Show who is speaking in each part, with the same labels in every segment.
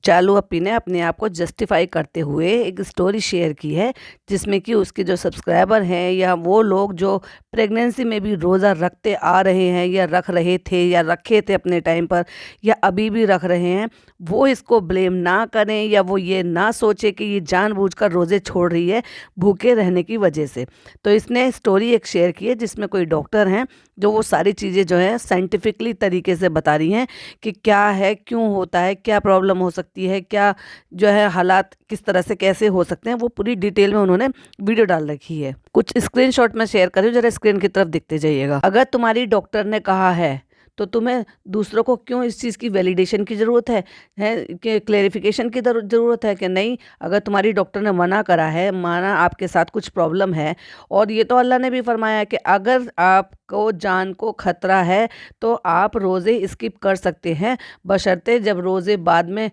Speaker 1: चालू अप्पी ने अपने आप को जस्टिफाई करते हुए एक स्टोरी शेयर की है, जिसमें कि उसके जो सब्सक्राइबर हैं या वो लोग जो प्रेगनेंसी में भी रोज़ा रखते आ रहे हैं या रख रहे थे या रखे थे अपने टाइम पर या अभी भी रख रहे हैं, वो इसको ब्लेम ना करें या वो ये ना सोचे कि ये जानबूझकर रोज़े छोड़ रही है भूखे रहने की वजह से। तो इसने स्टोरी एक शेयर की है जिसमें कोई डॉक्टर हैं जो वो सारी चीज़ें जो है साइंटिफिकली तरीके से बता रही हैं कि क्या है, क्यों होता है, क्या प्रॉब्लम हो सकती है, क्या जो है हालात किस तरह से कैसे हो सकते हैं, वो पूरी डिटेल में उन्होंने वीडियो डाल रखी है। कुछ स्क्रीनशॉट मैं शेयर कर रही हूँ, जरा स्क्रीन की तरफ देखते जाइएगा। अगर तुम्हारी डॉक्टर ने कहा है तो तुम्हें दूसरों को क्यों इस चीज़ की वैलिडेशन की ज़रूरत है कि क्लेरिफिकेशन की ज़रूरत है कि नहीं। अगर तुम्हारी डॉक्टर ने मना करा है, माना आपके साथ कुछ प्रॉब्लम है, और ये तो अल्लाह ने भी फरमाया है कि अगर आपको जान को खतरा है तो आप रोज़े स्किप कर सकते हैं, बशर्ते जब रोज़े बाद में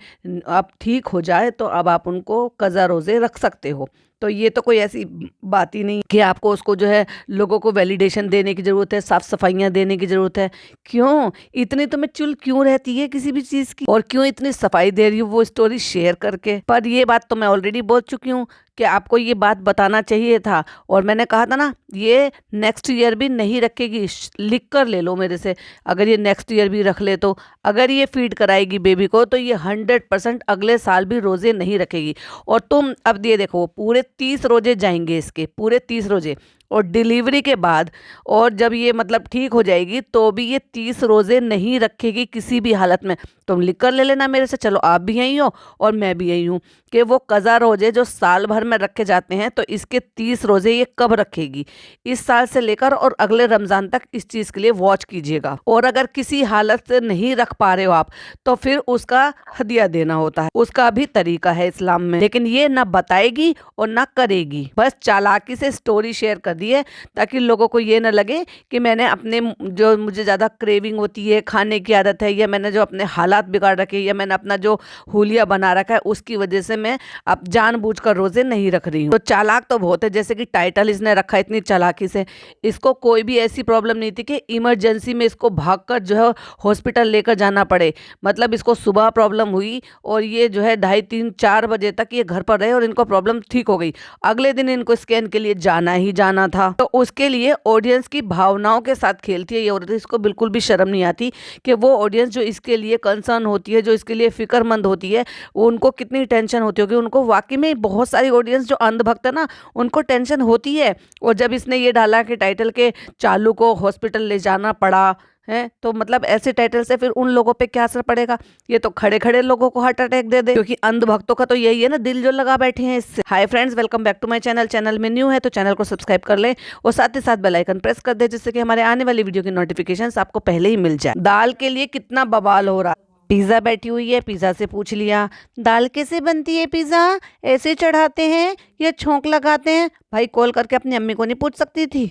Speaker 1: आप ठीक हो जाए तो अब आप उनको कज़ा रोज़े रख सकते हो। तो ये तो कोई ऐसी बात ही नहीं कि आपको उसको जो है लोगों को वैलिडेशन देने की ज़रूरत है, साफ़ सफाइयाँ देने की ज़रूरत है। क्यों इतनी तुम्हें चुल क्यों रहती है किसी भी चीज़ की, और क्यों इतनी सफाई दे रही हो वो स्टोरी शेयर करके। पर ये बात तो मैं ऑलरेडी बोल चुकी हूँ कि आपको ये बात बताना चाहिए था, और मैंने कहा था ना ये नेक्स्ट ईयर भी नहीं रखेगी। लिख कर ले लो मेरे से, अगर ये नेक्स्ट ईयर भी रख ले तो अगर ये फीड कराएगी बेबी को तो ये 100% अगले साल भी रोज़े नहीं रखेगी। और तुम अब ये देखो पूरे 30 रोजे जाएंगे इसके, पूरे 30 रोजे, और डिलीवरी के बाद और जब ये मतलब ठीक हो जाएगी तो भी ये 30 रोज़े नहीं रखेगी किसी भी हालत में। तुम लिख कर ले लेना मेरे से, चलो आप भी यहीं हो और मैं भी यहीं हूँ, कि वो कज़ा रोज़े जो साल भर में रखे जाते हैं तो इसके 30 रोज़े ये कब रखेगी, इस साल से लेकर और अगले रमज़ान तक इस चीज़ के लिए वॉच कीजिएगा। और अगर किसी हालत से नहीं रख पा रहे हो आप तो फिर उसका हदिया देना होता है, उसका भी तरीका है इस्लाम में, लेकिन ये ना बताएगी और ना करेगी। बस चालाकी से स्टोरी शेयर कर दी है ताकि लोगों को ये ना लगे कि मैंने अपने जो मुझे ज़्यादा क्रेविंग होती है, खाने की आदत है, या मैंने जो अपने हालात बिगाड़ रखे हैं, या मैंने अपना जो हुलिया बना रखा है उसकी वजह से मैं अब जानबूझकर रोजे नहीं रख रही हूँ। तो चालाक तो बहुत है, जैसे कि टाइटल इसने रखा इतनी चालाकी से। इसको कोई भी ऐसी प्रॉब्लम नहीं थी कि इमरजेंसी में इसको भागकर जो है हॉस्पिटल लेकर जाना पड़े। मतलब इसको सुबह प्रॉब्लम हुई और ये जो है 2:30-4 बजे तक ये घर पर रहे और इनको प्रॉब्लम ठीक हो गई। अगले दिन इनको स्कैन के लिए जाना ही जाना था। तो उसके लिए ऑडियंस की भावनाओं के साथ खेलती है ये औरत। इसको बिल्कुल भी शर्म नहीं आती कि वो ऑडियंस जो इसके लिए कंसर्न होती है, जो इसके लिए फिक्रमंद होती है, उनको कितनी टेंशन होती होगी। उनको वाकई में बहुत सारी ऑडियंस जो अंधभक्त है ना, उनको टेंशन होती है। और जब इसने ये डाला कि टाइटल के चालू को हॉस्पिटल ले जाना पड़ा है, तो मतलब ऐसे टाइटल से फिर उन लोगों पे क्या असर पड़ेगा। ये तो खड़े खड़े लोगों को हार्ट अटैक दे दे, क्योंकि अंध भक्तों का तो यही है ना, दिल जो लगा बैठे हैं इससे। Hi friends, welcome back to my channel. Channel में न्यू है तो चैनल को सब्सक्राइब कर ले और साथ ही साथ बेल आइकन प्रेस कर दे, जिससे कि हमारे आने वाली वीडियो की नोटिफिकेशन आपको पहले ही मिल जाए। दाल के लिए कितना बवाल हो रहा है। पिज़्ज़ा बैठी हुई है, पिज़्ज़ा से पूछ लिया दाल कैसे बनती है, पिज़्ज़ा ऐसे चढ़ाते हैं या छोंक लगाते हैं। भाई कॉल करके अपनी अम्मी को नहीं पूछ सकती थी?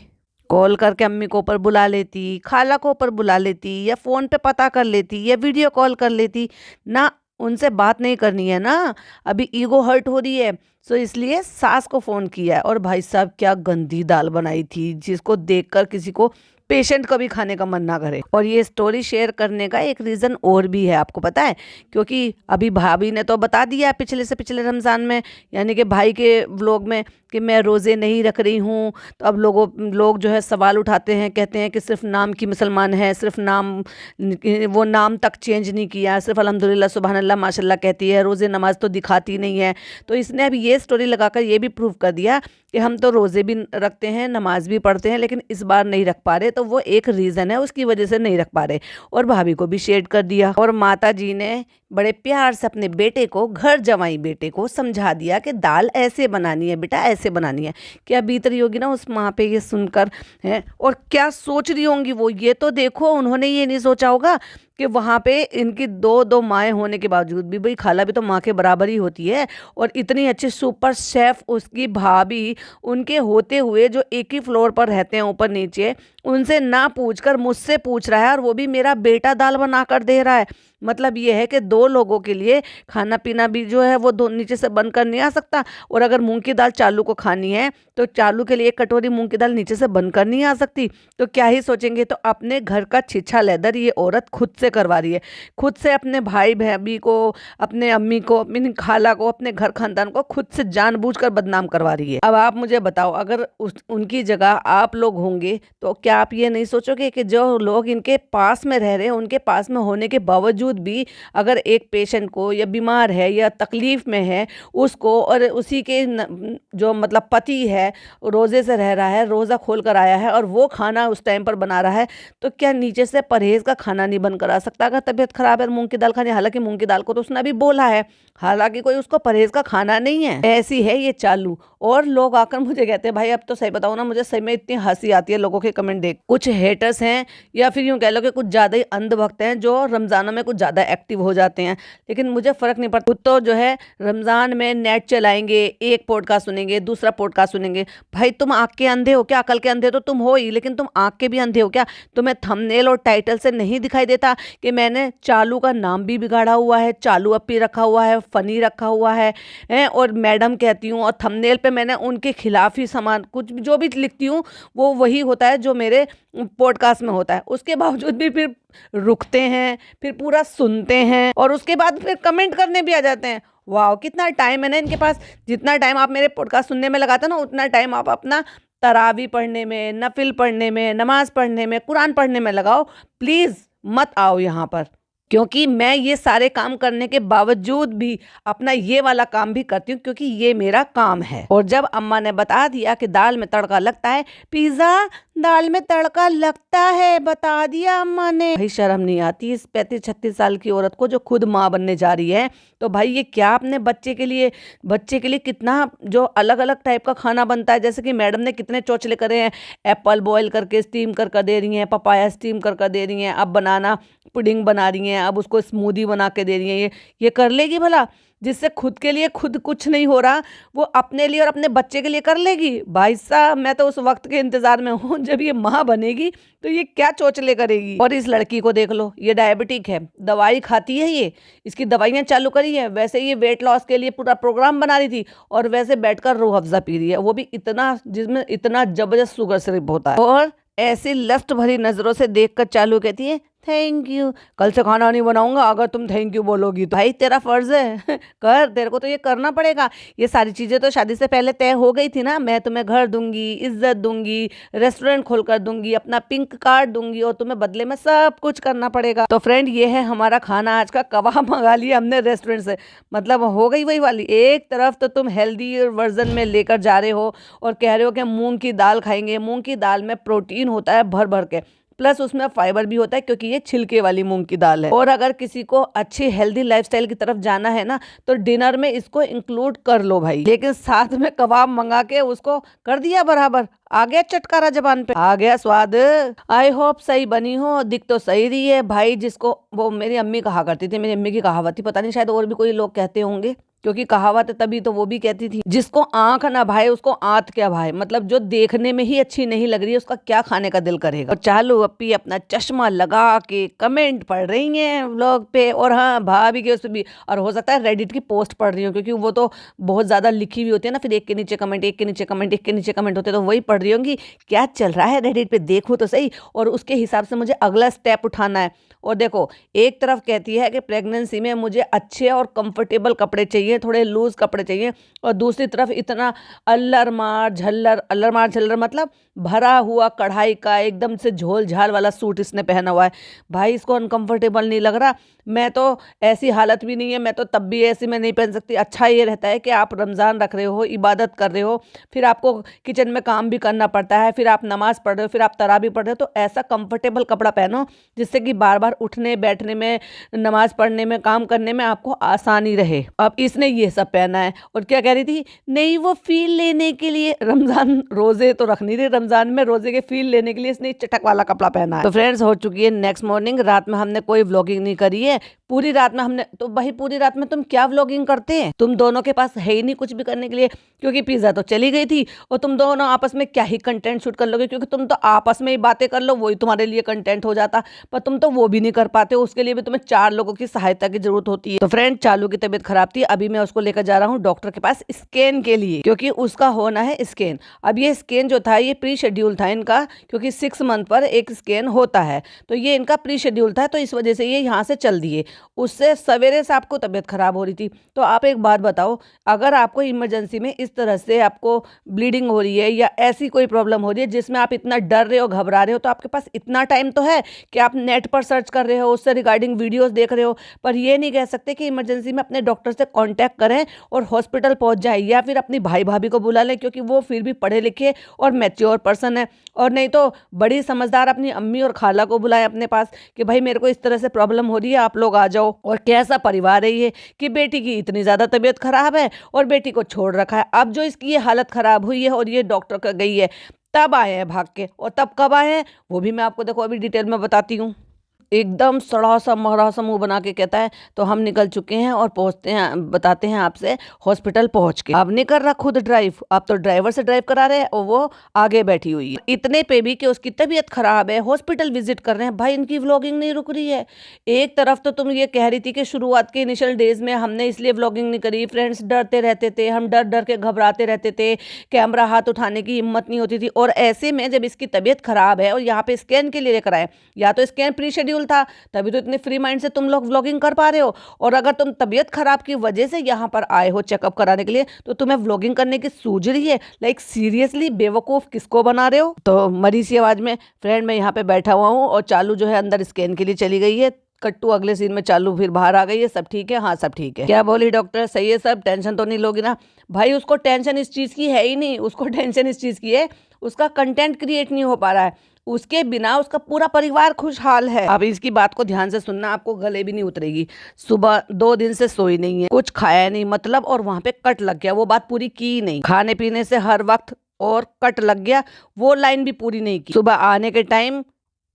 Speaker 1: कॉल करके अम्मी को ऊपर बुला लेती, खाला को ऊपर बुला लेती, या फ़ोन पे पता कर लेती, या वीडियो कॉल कर लेती ना। उनसे बात नहीं करनी है ना, अभी ईगो हर्ट हो रही है, सो इसलिए सास को फ़ोन किया है। और भाई साहब क्या गंदी दाल बनाई थी, जिसको देखकर किसी को पेशेंट का भी खाने का मन ना करे। और ये स्टोरी शेयर करने का एक रीज़न और भी है, आपको पता है, क्योंकि अभी भाभी ने तो बता दिया पिछले से पिछले रमज़ान में, यानी कि भाई के व्लॉग में, कि मैं रोज़े नहीं रख रही हूँ। तो अब लोग जो है सवाल उठाते हैं, कहते हैं कि सिर्फ नाम की मुसलमान है, सिर्फ नाम, वो नाम तक चेंज नहीं किया, सिर्फ अल्हम्दुलिल्लाह सुबहान अल्लाह माशाल्लाह कहती है, रोज़े नमाज तो दिखाती नहीं है। तो इसने अब ये स्टोरी लगाकर ये भी प्रूव कर दिया कि हम तो रोज़े भी रखते हैं, नमाज भी पढ़ते हैं, लेकिन इस बार नहीं रख पा रहे। तो वो एक रीज़न है, उसकी वजह से नहीं रख पा रहे। और भाभी को भी शेयर कर दिया। और माता जी ने बड़े प्यार से अपने बेटे को, घर जमाई बेटे को समझा दिया कि दाल ऐसे बनानी है बेटा, ऐसे बनानी है। क्या बीत रही होगी ना उस माँ पे ये सुनकर, है, और क्या सोच रही होंगी वो। ये तो देखो, उन्होंने ये नहीं सोचा होगा कि वहाँ पे इनकी दो दो माएँ होने के बावजूद भी, भाई खाला भी तो माँ के बराबर ही होती है, और इतनी अच्छी सुपर शेफ उसकी भाभी, उनके होते हुए जो एक ही फ्लोर पर रहते हैं ऊपर नीचे, उनसे ना पूछकर मुझसे पूछ रहा है, और वो भी मेरा बेटा दाल बना कर दे रहा है। मतलब ये है कि 2 लोगों के लिए खाना पीना भी जो है वो दो नीचे से बंद कर नहीं आ सकता। और अगर मूँग की दाल चालू को खानी है तो चालू के लिए 1 कटोरी मूँग की दाल नीचे से बंद कर नहीं आ सकती। तो क्या ही सोचेंगे। तो अपने घर का छीछा लेदर ये औरत खुद से करवा रही है। खुद से अपने भाई भाभी को, अपने अम्मी को, अपनी खाला को, अपने घर खानदान को खुद से जानबूझकर बदनाम करवा रही है। अब आप मुझे बताओ, अगर उनकी जगह आप लोग होंगे तो क्या आप ये नहीं सोचोगे कि जो लोग इनके पास में रह रहे हैं, उनके पास में होने के बावजूद भी अगर एक पेशेंट को या बीमार है या तकलीफ में है उसको, और उसी के जो मतलब पति है रोजे से रह रहा है, रोजा खोल कर आया है और वो खाना उस टाइम पर बना रहा है, तो क्या नीचे से परहेज का खाना नहीं बन करा सकता? अगर तबीयत खराब है मूंग की दाल खानी, हालांकि मूंग की दाल को तो उसने अभी बोला है, हालांकि कोई उसको परहेज का खाना नहीं है। ऐसी है ये चालू। और लोग आकर मुझे कहते हैं, भाई अब तो सही बताओ ना, मुझे सही में इतनी हंसी आती है लोगों के कमेंट देख। कुछ हेटर्स हैं या फिर यूं कह लो कि कुछ ज्यादा ही अंधभक्त हैं जो रमजानों में कुछ ज्यादा एक्टिव हो जाते हैं, लेकिन मुझे फर्क नहीं पड़ता। खुद तो जो है रमजान में नेट चलाएंगे, एक पॉडकास्ट सुनेंगे, दूसरा पॉडकास्ट सुनेंगे। भाई तुम आंख के अंधे हो क्या? अकल के अंधे तो तुम हो ही, लेकिन तुम आंख के भी अंधे हो क्या? तुम्हें थंबनेल और टाइटल से नहीं दिखाई देता कि मैंने चालू का नाम भी बिगाड़ा हुआ है, चालू अपी रखा हुआ है, फनी रखा हुआ है, और मैडम कहती हूँ, और थंबनेल पे मैंने उनके खिलाफ ही सामान कुछ जो भी लिखती हूँ वो वही होता है जो मेरे पॉडकास्ट में होता है। उसके बावजूद भी फिर रुकते हैं, फिर पूरा सुनते हैं और उसके बाद फिर कमेंट करने भी आ जाते हैं। वाह, कितना टाइम है ना इनके पास। जितना टाइम आप मेरे पॉडकास्ट सुनने में लगाते हो ना, उतना टाइम आप अपना तरावी पढ़ने में, नफिल पढ़ने में, नमाज पढ़ने में, कुरान पढ़ने में लगाओ। प्लीज़ मत आओ यहाँ पर, क्योंकि मैं ये सारे काम करने के बावजूद भी अपना ये वाला काम भी करती हूँ, क्योंकि ये मेरा काम है। और जब अम्मा ने बता दिया कि दाल में तड़का लगता है, पिज़्ज़ा दाल में तड़का लगता है, बता दिया अम्मा ने। भाई शर्म नहीं आती इस 35-36 साल की औरत को जो खुद माँ बनने जा रही है। तो भाई ये क्या अपने बच्चे के लिए कितना जो अलग अलग टाइप का खाना बनता है। जैसे कि मैडम ने कितने चौचले करे हैं, एप्पल बॉईल करके स्टीम कर दे रही हैं, पपाया स्टीम कर दे रही हैं, अब बनाना पुडिंग बना रही हैं, अब उसको स्मूदी बना के दे रही हैं। ये कर लेगी भला? जिससे खुद के लिए खुद कुछ नहीं हो रहा, वो अपने लिए और अपने बच्चे के लिए कर लेगी? भाई साहब, मैं तो उस वक्त के इंतजार में हूँ जब ये माँ बनेगी तो ये क्या चोचले करेगी। और इस लड़की को देख लो, ये डायबिटिक है, दवाई खाती है, ये इसकी दवाइयाँ चालू करी है। वैसे ये वेट लॉस के लिए पूरा प्रोग्राम बना रही थी और वैसे बैठकर रूह अफ़ज़ा पी रही है, वो भी इतना, जिसमें इतना जबरदस्त शुगर सिरप होता है। और ऐसी लस्ट भरी नजरों से देखकर चालू कहती है, थैंक यू, कल से खाना नहीं बनाऊंगा अगर तुम थैंक यू बोलोगी तो। भाई तेरा फर्ज है कर, तेरे को तो ये करना पड़ेगा। ये सारी चीजें तो शादी से पहले तय हो गई थी ना। मैं तुम्हें घर दूंगी, इज्जत दूंगी, रेस्टोरेंट खोल कर दूंगी, अपना पिंक कार्ड दूंगी, और तुम्हें बदले में सब कुछ करना पड़ेगा। तो फ्रेंड, ये है हमारा खाना आज का। कबाब मंगा लिया हमने रेस्टोरेंट से, मतलब हो गई वही वाली। एक तरफ तो तुम हेल्दी वर्जन में लेकर जा रहे हो और कह रहे हो कि मूंग की दाल खाएंगे। मूंग की दाल में प्रोटीन होता है भर भर के, प्लस उसमें फाइबर भी होता है क्योंकि ये छिलके वाली मूंग की दाल है। और अगर किसी को अच्छी हेल्दी लाइफस्टाइल की तरफ जाना है ना, तो डिनर में इसको इंक्लूड कर लो भाई। लेकिन साथ में कबाब मंगा के उसको कर दिया बराबर, आ गया चटकारा जबान पे, आ गया स्वाद। आई होप सही बनी हो, दिख तो सही रही है भाई। जिसको वो मेरी अम्मी कहा करती थी, मेरी अम्मी की कहावत थी, पता नहीं शायद और भी कोई लोग कहते होंगे, क्योंकि कहावत है तभी तो वो भी कहती थी, जिसको आंख ना भाए उसको आंत क्या भाए। मतलब जो देखने में ही अच्छी नहीं लग रही है उसका क्या खाने का दिल करेगा। और चालू अपी अपना चश्मा लगा के कमेंट पढ़ रही हैं व्लॉग पे, और हाँ भाभी के उस पर भी, और हो सकता है रेडिट की पोस्ट पढ़ रही हूँ, क्योंकि वो तो बहुत ज्यादा लिखी हुई होती है ना, फिर एक के नीचे कमेंट, एक के नीचे कमेंट, एक के नीचे कमेंट होते, तो वही पढ़ रही होंगी क्या चल रहा है रेडिट पे, देखूँ तो सही, और उसके हिसाब से मुझे अगला स्टेप उठाना है। और देखो, एक तरफ कहती है कि प्रेगनेंसी में मुझे अच्छे और कंफर्टेबल कपड़े चाहिए, थोड़े लूज कपड़े चाहिए, और दूसरी तरफ इतना अल्लर मार झल्लर मतलब भरा हुआ कढ़ाई का एकदम से झोल झाल वाला सूट इसने पहना हुआ है। भाई इसको अनकंफर्टेबल नहीं लग रहा? मैं तो ऐसी हालत भी नहीं है, मैं तो तब भी ऐसी में नहीं पहन सकती। अच्छा ये रहता है कि आप रमज़ान रख रहे हो, इबादत कर रहे हो, फिर आपको किचन में काम भी करना पड़ता है, फिर आप नमाज पढ़ रहे हो, फिर आप तरावी पढ़ रहे हो, तो ऐसा कंफर्टेबल कपड़ा पहनो जिससे कि बार बार उठने बैठने में, नमाज पढ़ने में, काम करने में आपको आसानी रहे। अब इस इसने ये सब पहना है। और क्या कह रही थी, नहीं वो फील लेने के लिए, रमजान रोजे तो रख नहीं रही, रमजान में रोजे के फील लेने के लिए इसने चटक वाला कपड़ा पहना है। तो फ्रेंड्स हो चुकी है नेक्स्ट मॉर्निंग, रात में हमने कोई व्लॉगिंग नहीं करी है। पूरी रात में हमने, तो भाई पूरी रात में तुम क्या व्लॉगिंग करते हैं, तुम दोनों के पास है ही नहीं कुछ भी करने के लिए, क्योंकि पिज्जा तो चली गई थी और तुम दोनों आपस में क्या ही कंटेंट शूट कर लोगे, क्योंकि तुम तो आपस में ही बातें कर लो, वही तुम्हारे लिए कंटेंट हो जाता, पर तुम तो वो भी नहीं कर पाते हो, उसके लिए भी तुम्हें 4 लोगों की सहायता की जरूरत होती है। तो फ्रेंड चालू की तबीयत खराब थी, अभी मैं उसको लेकर जा रहा हूँ डॉक्टर के पास स्कैन के लिए, क्योंकि उसका होना है स्कैन। अब ये स्कैन जो था ये प्री शेड्यूल था इनका, क्योंकि 6 मंथ पर एक स्कैन होता है, तो ये इनका प्री शेड्यूल था, तो इस वजह से ये यहाँ से चल दिए। उससे सवेरे से आपको तबीयत खराब हो रही थी। तो आप एक बात बताओ, अगर आपको इमरजेंसी में इस तरह से आपको ब्लीडिंग हो रही है या ऐसी कोई प्रॉब्लम हो रही है जिसमें आप इतना डर रहे हो, घबरा रहे हो, तो आपके पास इतना टाइम तो है कि आप नेट पर सर्च कर रहे हो, उससे रिगार्डिंग वीडियोस देख रहे हो, पर ये नहीं कह सकते कि इमरजेंसी में अपने डॉक्टर से कांटेक्ट करें और हॉस्पिटल पहुंच जाए, या फिर अपनी भाई भाभी को बुला लें, क्योंकि वो फिर भी पढ़े लिखे और मैच्योर पर्सन है, और नहीं तो बड़ी समझदार अपनी अम्मी और खाला को बुलाएं अपने पास कि भाई मेरे को इस तरह से प्रॉब्लम हो रही है, आप लोग आ जाओ। और कैसा परिवार है ये कि बेटी की इतनी ज़्यादा तबीयत खराब है और बेटी को छोड़ रखा है। अब जो इसकी ये हालत खराब हुई है और ये डॉक्टर का गई है, तब आए हैं भाग के, और तब कब आए हैं वो भी मैं आपको देखो अभी डिटेल में बताती हूँ। एकदम सड़ा सा महरा सा मुंह बना के कहता है, तो हम निकल चुके हैं और पहुंचते हैं, बताते हैं आपसे हॉस्पिटल पहुंच के। अब नहीं कर रहा खुद ड्राइव, अब तो ड्राइवर से ड्राइव करा रहे हैं और वो आगे बैठी हुई है, इतने पे भी कि उसकी तबीयत खराब है, हॉस्पिटल विजिट कर रहे हैं। भाई इनकी व्लॉगिंग नहीं रुक रही है। एक तरफ तो तुम ये कह रही थी कि शुरुआत के इनिशियल डेज में हमने इसलिए व्लॉगिंग नहीं करी, फ्रेंड्स डरते रहते थे, हम डर डर के घबराते रहते थे, कैमरा हाथ उठाने की हिम्मत नहीं होती थी, और ऐसे में जब इसकी तबीयत खराब है और यहाँ पे स्कैन के लिए लेकर आए, या तो स्कैन प्री शेड्यूल था, तभी तो इतने फ्री माइंड से तुम लोग व्लॉगिंग कर पा रहे हो, और अगर तुम तबीयत खराब की वजह से यहाँ पर आए हो चेकअप कराने के लिए, तो तुम्हें व्लॉगिंग करने की सूझ रही है? लाइक सीरियसली बेवकूफ किसको बना रहे हो? तो मरी सी आवाज में फ्रेंड मैं यहाँ पे बैठा हुआ हूँ और चालू जो है अंदर स्कैन के लिए चली गई है। कट्टू अगले सीन में चालू फिर बाहर आ गई है, सब ठीक है? हाँ सब ठीक है। क्या बोली डॉक्टर, सही है सब, टेंशन तो नहीं लोगी ना? भाई उसको टेंशन इस चीज की है ही नहीं, उसको टेंशन इस चीज की है उसका कंटेंट क्रिएट नहीं हो पा रहा है, उसके बिना उसका पूरा परिवार खुशहाल है। अब इसकी बात को ध्यान से सुनना, आपको गले भी नहीं उतरेगी। सुबह 2 दिन से सोई नहीं है, कुछ खाया नहीं मतलब, और वहां पे कट लग गया, वो बात पूरी की नहीं, खाने पीने से हर वक्त और कट लग गया, वो लाइन भी पूरी नहीं की। सुबह आने के टाइम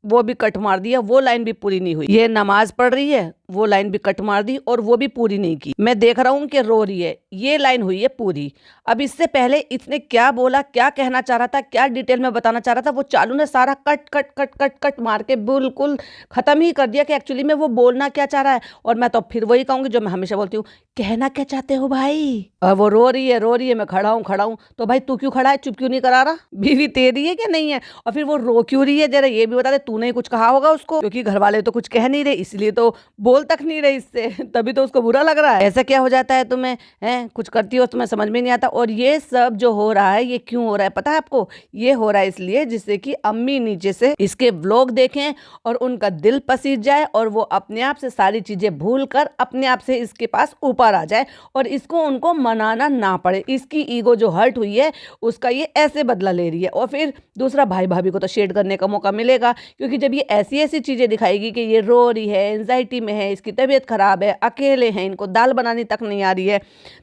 Speaker 1: वो भी कट मार दिया, वो लाइन भी पूरी नहीं हुई। ये नमाज पढ़ रही है, वो लाइन भी कट मार दी और वो भी पूरी नहीं की। मैं देख रहा हूँ कि रो रही है, ये लाइन हुई है पूरी। अब इससे पहले इसने क्या बोला, क्या कहना चाह रहा था, क्या डिटेल में बताना चाह रहा था, वो चालू ने सारा cut cut cut cut cut मार के बिल्कुल खत्म ही कर दिया कि एक्चुअली में वो बोलना क्या चाह रहा है। और मैं तो फिर वही कहूंगी जो मैं हमेशा बोलती हूँ, कहना क्या चाहते हो भाई? और वो रो रही है, मैं खड़ा हूँ। तो भाई तू क्यों खड़ा है, चुप क्यों नहीं करा रहा? बीवी तेरी है कि नहीं है? और फिर वो रो क्यों रही है, जरा ये भी बता दे। तूने कुछ कहा होगा उसको, क्योंकि घर वाले तो कुछ कह नहीं रहे, इसलिए तो बोल तक नहीं रहे इससे, तभी तो उसको बुरा लग रहा है। ऐसा क्या हो जाता है तुम्हें, हैं? कुछ करती हो तुम्हें समझ में नहीं आता। और ये सब जो हो रहा है, ये क्यों हो रहा है पता है आपको? ये हो रहा है इसलिए जिससे कि अम्मी नीचे से इसके व्लॉग देखें और उनका दिल पसीज जाए, और वो अपने आप से सारी चीजें भूल कर अपने आप से इसके पास ऊपर आ जाए, और इसको उनको मनाना ना पड़े। इसकी ईगो जो हर्ट हुई है उसका ये ऐसे बदला ले रही है। और फिर दूसरा, भाई भाभी को तो शेड करने का मौका मिलेगा, क्योंकि जब ये ऐसी ऐसी चीजें दिखाएगी कि ये रो रही है, एंजाइटी में है, इसकी तबीयत खराब है, अकेले हैं, इनको दाल बनानी तक नहीं आ रही है,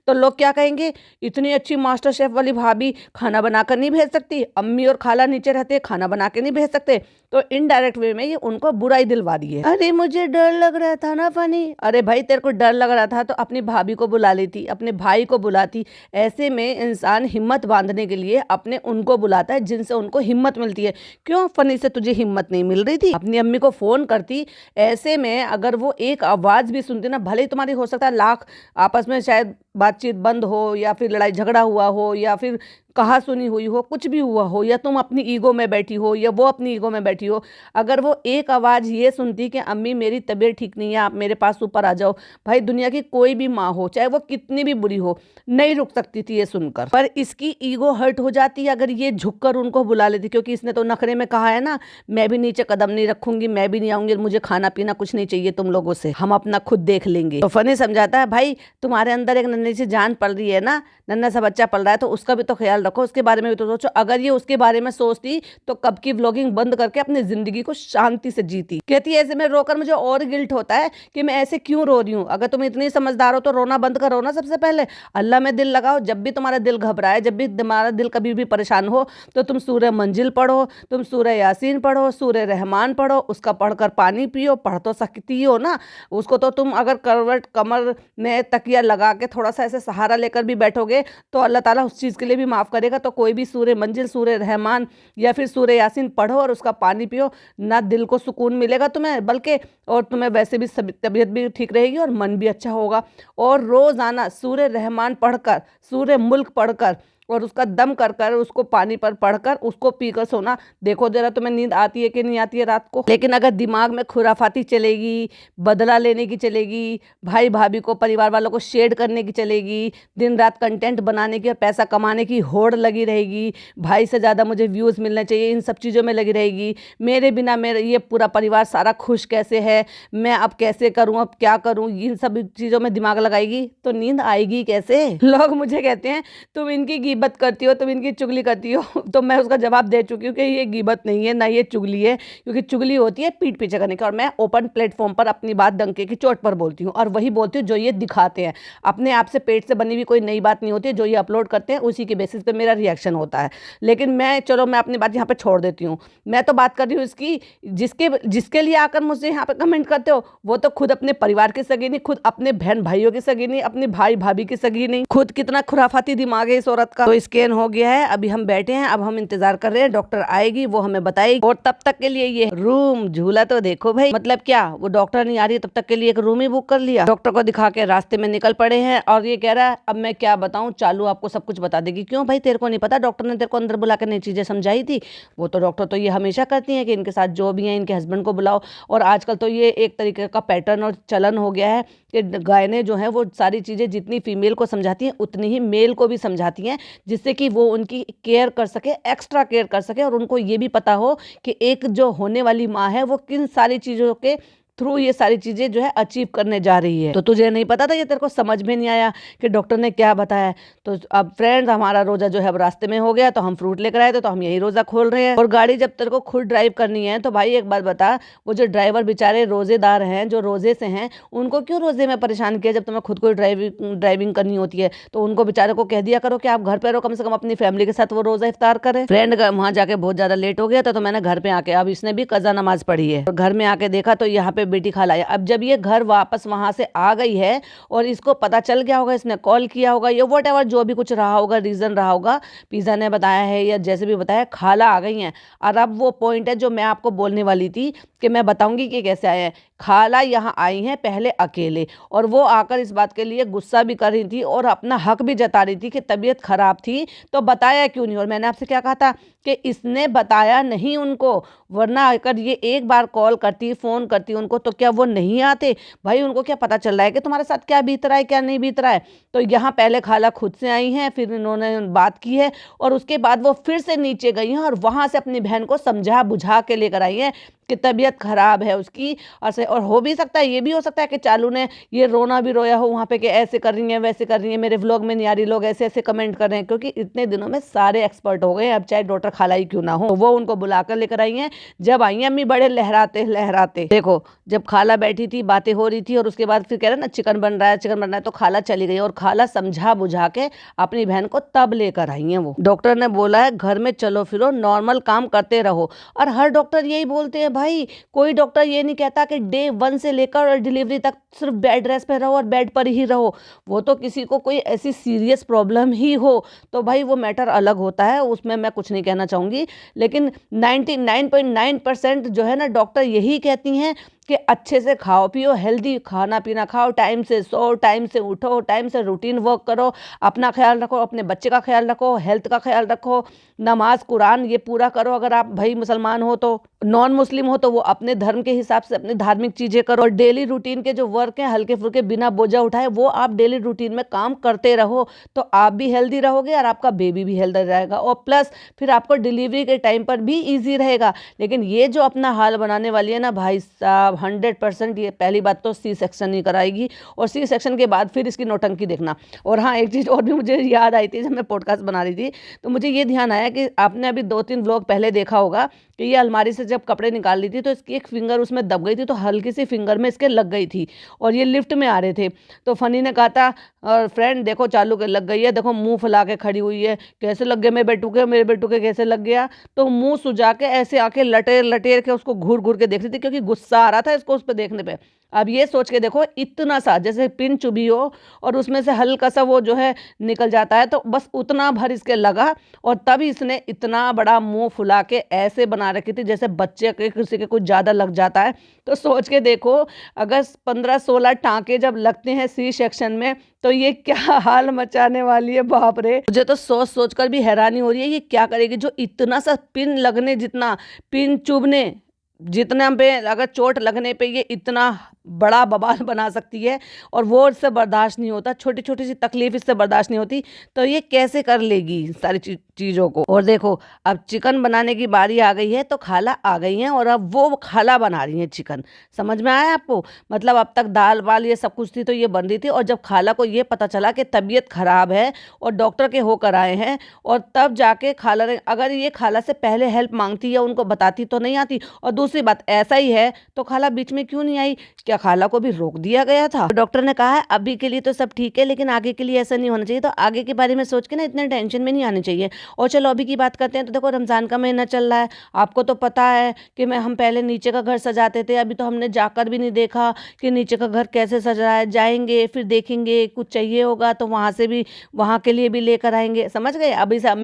Speaker 1: तो लोग क्या कहेंगे, इतनी अच्छी मास्टर शेफ वाली भाभी खाना बनाकर नहीं भेज सकती, अम्मी और खाला नीचे रहते खाना बना के नहीं भेज सकते। तो इनडायरेक्ट वे में ये उनको बुराई दिलवा दी है। अरे मुझे डर लग रहा था ना फनी। अरे भाई तेरे को डर लग रहा था तो अपनी भाभी को बुला लेती, अपने भाई को बुलाती। ऐसे में इंसान हिम्मत बांधने के लिए अपने उनको बुलाता है जिनसे उनको हिम्मत मिलती है। क्यों फनी से तुझे हिम्मत नहीं मिल रही थी? अपनी अम्मी को फोन करती। ऐसे में अगर वो एक आवाज भी सुनती ना, भले ही तुम्हारी हो सकता है लाख आपस में शायद बातचीत बंद हो, या फिर लड़ाई झगड़ा हुआ हो, या फिर कहा सुनी हुई हो, कुछ भी हुआ हो, या तुम अपनी ईगो में बैठी हो या वो अपनी ईगो में बैठी हो, अगर वो एक आवाज़ ये सुनती कि अम्मी मेरी तबीयत ठीक नहीं है, आप मेरे पास ऊपर आ जाओ, भाई दुनिया की कोई भी माँ हो, चाहे वो कितनी भी बुरी हो, नहीं रुक सकती थी ये सुनकर। पर इसकी ईगो हर्ट हो जाती है अगर ये झुककर उनको बुला लेती, क्योंकि इसने तो नखरे में कहा है ना, मैं भी नीचे कदम नहीं रखूंगी, मैं भी नहीं आऊंगी, मुझे खाना पीना कुछ नहीं चाहिए तुम लोगों से, हम अपना खुद देख लेंगे। तो फनी समझाता है, भाई तुम्हारे अंदर एक नन्ही सी जान पल रही है ना, नन्हा सा बच्चा पल रहा है, तो उसका भी तो ख्याल रखो, उसके बारे में भी तो सोचो। अगर ये उसके बारे में सोचती तो कब की व्लॉगिंग बंद करके अपनी जिंदगी को शांति से जीती। कहती है ऐसे में रोकर मुझे और गिल्ट होता है कि मैं ऐसे क्यों रो रही हूँ। अगर तुम इतनी समझदार हो तो रोना बंद करो ना। सबसे पहले अल्लाह में दिल लगाओ। जब भी तुम्हारा दिल घबराए, जब भी तुम्हारा दिल कभी भी परेशान हो, तो तुम सूरह मंजिल पढ़ो, तुम सूरह यासीन पढ़ो, सूरह रहमान पढ़ो, उसका पढ़कर पानी पियो। पढ़ तो सकती हो ना उसको, तो तुम अगर करवट कमर में तकिया लगा के थोड़ा सा ऐसे सहारा लेकर भी बैठोगे तो अल्लाह ताला उस चीज़ के लिए भी माफ़ करेगा। तो कोई भी सूरह मंजिल, सूरह रहमान या फिर सूरह यासीन पढ़ो और उसका पानी पियो ना। दिल को सुकून मिलेगा तुम्हें, बल्कि और तुम्हें वैसे भी तबीयत भी ठीक रहेगी और मन भी अच्छा होगा। और रोज़ाना सूरह रहमान पढ़कर, सूरह मुल्क पढ़कर और उसका दम कर कर उसको पानी पर पढ़कर उसको पीकर सोना। देखो जरा तुम्हें नींद आती है कि नहीं आती है रात को। लेकिन अगर दिमाग में खुराफाती चलेगी, बदला लेने की चलेगी, भाई भाभी को, परिवार वालों को शेड करने की चलेगी, दिन रात कंटेंट बनाने की और पैसा कमाने की होड़ लगी रहेगी, भाई से ज़्यादा मुझे व्यूज़ मिलने चाहिए, इन सब चीज़ों में लगी रहेगी, मेरे बिना मेरे ये पूरा परिवार सारा खुश कैसे है, मैं अब कैसे करूँ, अब क्या करूँ, इन सब चीज़ों में दिमाग लगाएगी तो नींद आएगी कैसे। लोग मुझे कहते हैं तुम इनकी गीबत करती हो, तुम इनकी चुगली करती हो। तो मैं उसका जवाब दे चुकी हूँ कि ये गीबत नहीं है, ना ये चुगली है, क्योंकि चुगली होती है पीठ पीछे करने की। और मैं ओपन प्लेटफॉर्म पर अपनी बात डंके की चोट पर बोलती हूँ, और वही बोलती हूँ जो ये दिखाते हैं। अपने आप से पेट से बनी हुई कोई नई बात नहीं होती है। जो ये अपलोड करते हैं उसी के बेसिस पे मेरा रिएक्शन होता है। लेकिन मैं, चलो मैं अपनी बात यहाँ पे छोड़ देती हूँ। मैं तो बात कर रही हूँ इसकी, जिसके लिए आकर मुझसे यहाँ पे कमेंट करते हो, वो तो खुद अपने परिवार की सगी नहीं, खुद अपने बहन भाइयों की सगी नहीं, अपने भाई भाभी की सगी नहीं। खुद कितना खुराफाती दिमाग है इस औरत का। तो स्कैन हो गया है, अभी हम बैठे हैं, अब हम इंतजार कर रहे हैं डॉक्टर आएगी, वो हमें बताएगी। और तब तक के लिए ये रूम झूला तो देखो भाई, मतलब क्या, वो डॉक्टर नहीं आ रही तब तक के लिए एक रूम ही बुक कर लिया। डॉक्टर को दिखा के रास्ते में निकल पड़े हैं और ये कह रहा है अब मैं क्या बताऊं, चालू आपको सब कुछ बता देगी। क्यों भाई, तेरे को नहीं पता? डॉक्टर ने तेरे को अंदर बुला कर नई चीजें समझाई थी। वो तो डॉक्टर तो ये हमेशा करती है कि इनके साथ जो भी है इनके हस्बैंड को बुलाओ। और आजकल तो ये एक तरीके का पैटर्न और चलन हो गया है कि गायने जो है वो सारी चीजें जितनी फीमेल को समझाती हैं उतनी ही मेल को भी समझाती हैं, जिससे कि वो उनकी केयर कर सके, एक्स्ट्रा केयर कर सके, और उनको ये भी पता हो कि एक जो होने वाली माँ है वो किन सारी चीज़ों के थ्रू ये सारी चीज़ें जो है अचीव करने जा रही है। तो तुझे नहीं पता था, ये तेरे को समझ में नहीं आया कि डॉक्टर ने क्या बताया। तो अब फ्रेंड्स, हमारा रोज़ा जो है अब रास्ते में हो गया, तो हम फ्रूट लेकर आए थे, तो हम यही रोज़ा खोल रहे हैं। और गाड़ी जब तेरे को खुद ड्राइव करनी है तो भाई एक बात बता, वो जो ड्राइवर बेचारे रोज़ेदार हैं, जो रोज़े से हैं, उनको क्यों रोज़े में परेशान किया? जब तुम्हें खुद को ड्राइविंग करनी होती है तो उनको बेचारे को कह दिया करो कि आप घर पे रहो, कम से कम अपनी फैमिली के साथ वो रोज़ा इफ्तार करें। फ्रेंड वहाँ जाके बहुत ज़्यादा लेट हो गया था, तो मैंने घर पे आके, अब इसने भी कज़ा नमाज पढ़ी है, घर में आके देखा तो यहाँ पे बेटी खाला है। अब जब ये घर वापस वहां से आ गई है और इसको पता चल गया होगा, इसने कॉल किया होगा या वट एवर जो भी कुछ रहा होगा, रीजन रहा होगा, पिज़्ज़ा ने बताया है या जैसे भी बताया, खाला आ गई हैं। और अब वो पॉइंट है जो मैं आपको बोलने वाली थी कि मैं बताऊंगी कि कैसे आए हैं। खाला यहाँ आई हैं पहले अकेले, और वो आकर इस बात के लिए गुस्सा भी कर रही थी और अपना हक भी जता रही थी कि तबीयत खराब थी तो बताया क्यों नहीं। और मैंने आपसे क्या कहा था कि इसने बताया नहीं उनको, वरना अगर ये एक बार कॉल करती, फ़ोन करती उनको, तो क्या वो नहीं आते? भाई उनको क्या पता चल रहा है कि तुम्हारे साथ क्या बीत रहा है, क्या नहीं बीत रहा है? तो यहाँ पहले खाला खुद से आई हैं, फिर इन्होंने बात की है, और उसके बाद वो फिर से नीचे गई हैं और वहाँ से अपनी बहन को समझा बुझा के लेकर आई हैं कि तबीयत खराब है उसकी। और हो भी सकता है, ये भी हो सकता है कि चालू ने ये रोना भी रोया हो वहाँ पे कि ऐसे कर रही हैं, वैसे कर रही हैं, मेरे व्लॉग में नहीं आ रही, लोग ऐसे ऐसे कमेंट कर रहे हैं। क्योंकि इतने दिनों में सारे एक्सपर्ट हो गए हैं, अब चाहे डॉक्टर खाला ही क्यों ना हो, वो उनको बुलाकर लेकर आई हैं। जब आई हैं अम्मी बड़े लहराते लहराते, देखो जब खाला बैठी थी, बातें हो रही थी, और उसके बाद फिर कह रहे ना चिकन बन रहा है, चिकन बन रहा है, तो खाला चली गई और खाला समझा बुझा के अपनी बहन को तब लेकर आई हैं। वो डॉक्टर ने बोला है घर में चलो फिरो, नॉर्मल काम करते रहो। और हर डॉक्टर यही बोलते हैं भाई, कोई डॉक्टर ये नहीं कहता कि डे 1 से लेकर डिलीवरी तक सिर्फ बेड रेस्ट पे रहो और बेड पर ही रहो। वो तो किसी को कोई ऐसी सीरियस प्रॉब्लम ही हो तो भाई वो मैटर अलग होता है, उसमें मैं कुछ नहीं कहना चाहूँगी। लेकिन 99.9% जो है ना डॉक्टर यही कहती हैं कि अच्छे से खाओ पियो, हेल्दी खाना पीना खाओ, टाइम से सो, टाइम से उठो, टाइम से रूटीन वर्क करो, अपना ख्याल रखो, अपने बच्चे का ख्याल रखो, हेल्थ का ख्याल रखो, नमाज कुरान ये पूरा करो। अगर आप भाई मुसलमान हो, तो नॉन मुस्लिम हो तो वो अपने धर्म के हिसाब से अपनी धार्मिक चीज़ें करो। और डेली रूटीन के जो वर्क हैं हल्के फुल्के बिना बोझा उठाए वो आप डेली रूटीन में काम करते रहो, तो आप भी हेल्दी रहोगे और आपका बेबी भी हेल्दी रहेगा, और प्लस फिर आपको डिलीवरी के टाइम पर भी ईजी रहेगा। लेकिन ये जो अपना हाल बनाने वाली है ना भाई साहब, 100% ये पहली बात तो सी सेक्शन ही कराएगी, और सी सेक्शन के बाद फिर इसकी नौटंकी देखना। और हाँ, एक चीज़ और भी मुझे याद आई थी जब मैं पॉडकास्ट बना रही थी, तो मुझे ये ध्यान आया कि आपने अभी 2-3 व्लॉग पहले देखा होगा कि ये अलमारी से जब कपड़े निकाल रही थी तो इसकी एक फिंगर उसमें दब गई थी, तो हल्की सी फिंगर में इसके लग गई थी, और ये लिफ्ट में आ रहे थे। तो फनी ने कहा था, और फ्रेंड देखो चालू के लग गई है, देखो मुंह फुला के खड़ी हुई है, कैसे लग गया मेरे बेटू के कैसे लग गया। तो मुंह सुजा के ऐसे आके लटेर लटेर के उसको घूर घूर के देख रही थी, क्योंकि गुस्सा आ रहा था इसको उस पर देखने पे। अब ये सोच के देखो, इतना सा जैसे पिन चुभी हो और उसमें से हल्का सा वो जो है निकल जाता है, तो बस उतना भर इसके लगा, और तब इसने इतना बड़ा मुंह फुला के ऐसे बना रखी थी जैसे बच्चे के किसी के कुछ ज़्यादा लग जाता है। तो सोच के देखो, अगर 15-16 टाँके जब लगते हैं सी सेक्शन में, तो ये क्या हाल मचाने वाली है, बाप रे। मुझे तो सोच सोच कर भी हैरानी हो रही है, ये क्या करेगी जो इतना सा पिन लगने जितना, पिन चुभने जितना पे, अगर चोट लगने पे ये इतना बड़ा बवाल बना सकती है, और वो इससे बर्दाश्त नहीं होता, छोटी छोटी सी तकलीफ इससे बर्दाश्त नहीं होती, तो ये कैसे कर लेगी सारी चीज़ों को। और देखो, अब चिकन बनाने की बारी आ गई है, तो खाला आ गई हैं, और अब वो खाला बना रही हैं चिकन। समझ में आया आपको? मतलब अब तक दाल वाल ये सब कुछ थी तो ये बन रही थी, और जब खाला को ये पता चला कि तबीयत खराब है और डॉक्टर के होकर आए हैं, और तब जाके खाला ने, अगर ये खाला से पहले हेल्प मांगती या उनको बताती तो नहीं आती। और दूसरी बात, ऐसा ही है तो खाला बीच में क्यों नहीं आई? क्या खाला को भी रोक दिया गया था? डॉक्टर ने कहा है अभी के लिए तो सब ठीक है, लेकिन आगे के लिए ऐसा नहीं होना चाहिए, तो आगे के बारे में सोच के ना इतने टेंशन में नहीं आनी चाहिए। और चलो अभी की बात करते हैं, तो देखो रमज़ान का महीना चल रहा है, आपको तो पता है कि हम पहले नीचे का घर सजाते थे, अभी तो हमने जाकर भी नहीं देखा कि नीचे का घर कैसे सजा है। जाएंगे फिर देखेंगे, कुछ चाहिए होगा तो वहाँ से भी, वहाँ के लिए भी लेकर आएंगे, समझ गए। अभी से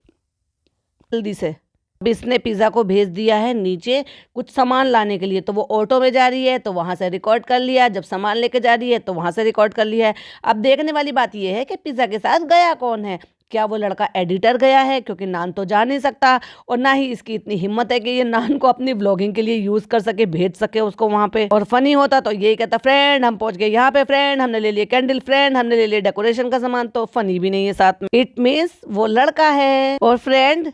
Speaker 1: जल्दी से, अब इसने पिज़्ज़ा को भेज दिया है नीचे कुछ सामान लाने के लिए, तो वो ऑटो में जा रही है, तो वहाँ से रिकॉर्ड कर लिया, जब सामान लेके जा रही है तो वहाँ से रिकॉर्ड कर लिया है। अब देखने वाली बात ये है कि पिज़्ज़ा के साथ गया कौन है? क्या वो लड़का एडिटर गया है? क्योंकि नान तो जा नहीं सकता, और ना ही इसकी इतनी हिम्मत है कि ये नान को अपनी व्लॉगिंग के लिए यूज़ कर सके, भेज सके उसको वहाँ पे। और फनी होता तो यही कहता, फ्रेंड हम पहुँच गए यहाँ पे, फ्रेंड हमने ले लिए कैंडल, फ्रेंड हमने ले लिए डेकोरेशन का सामान। तो फनी भी नहीं है साथ में, इट मीन्स वो लड़का है। और फ्रेंड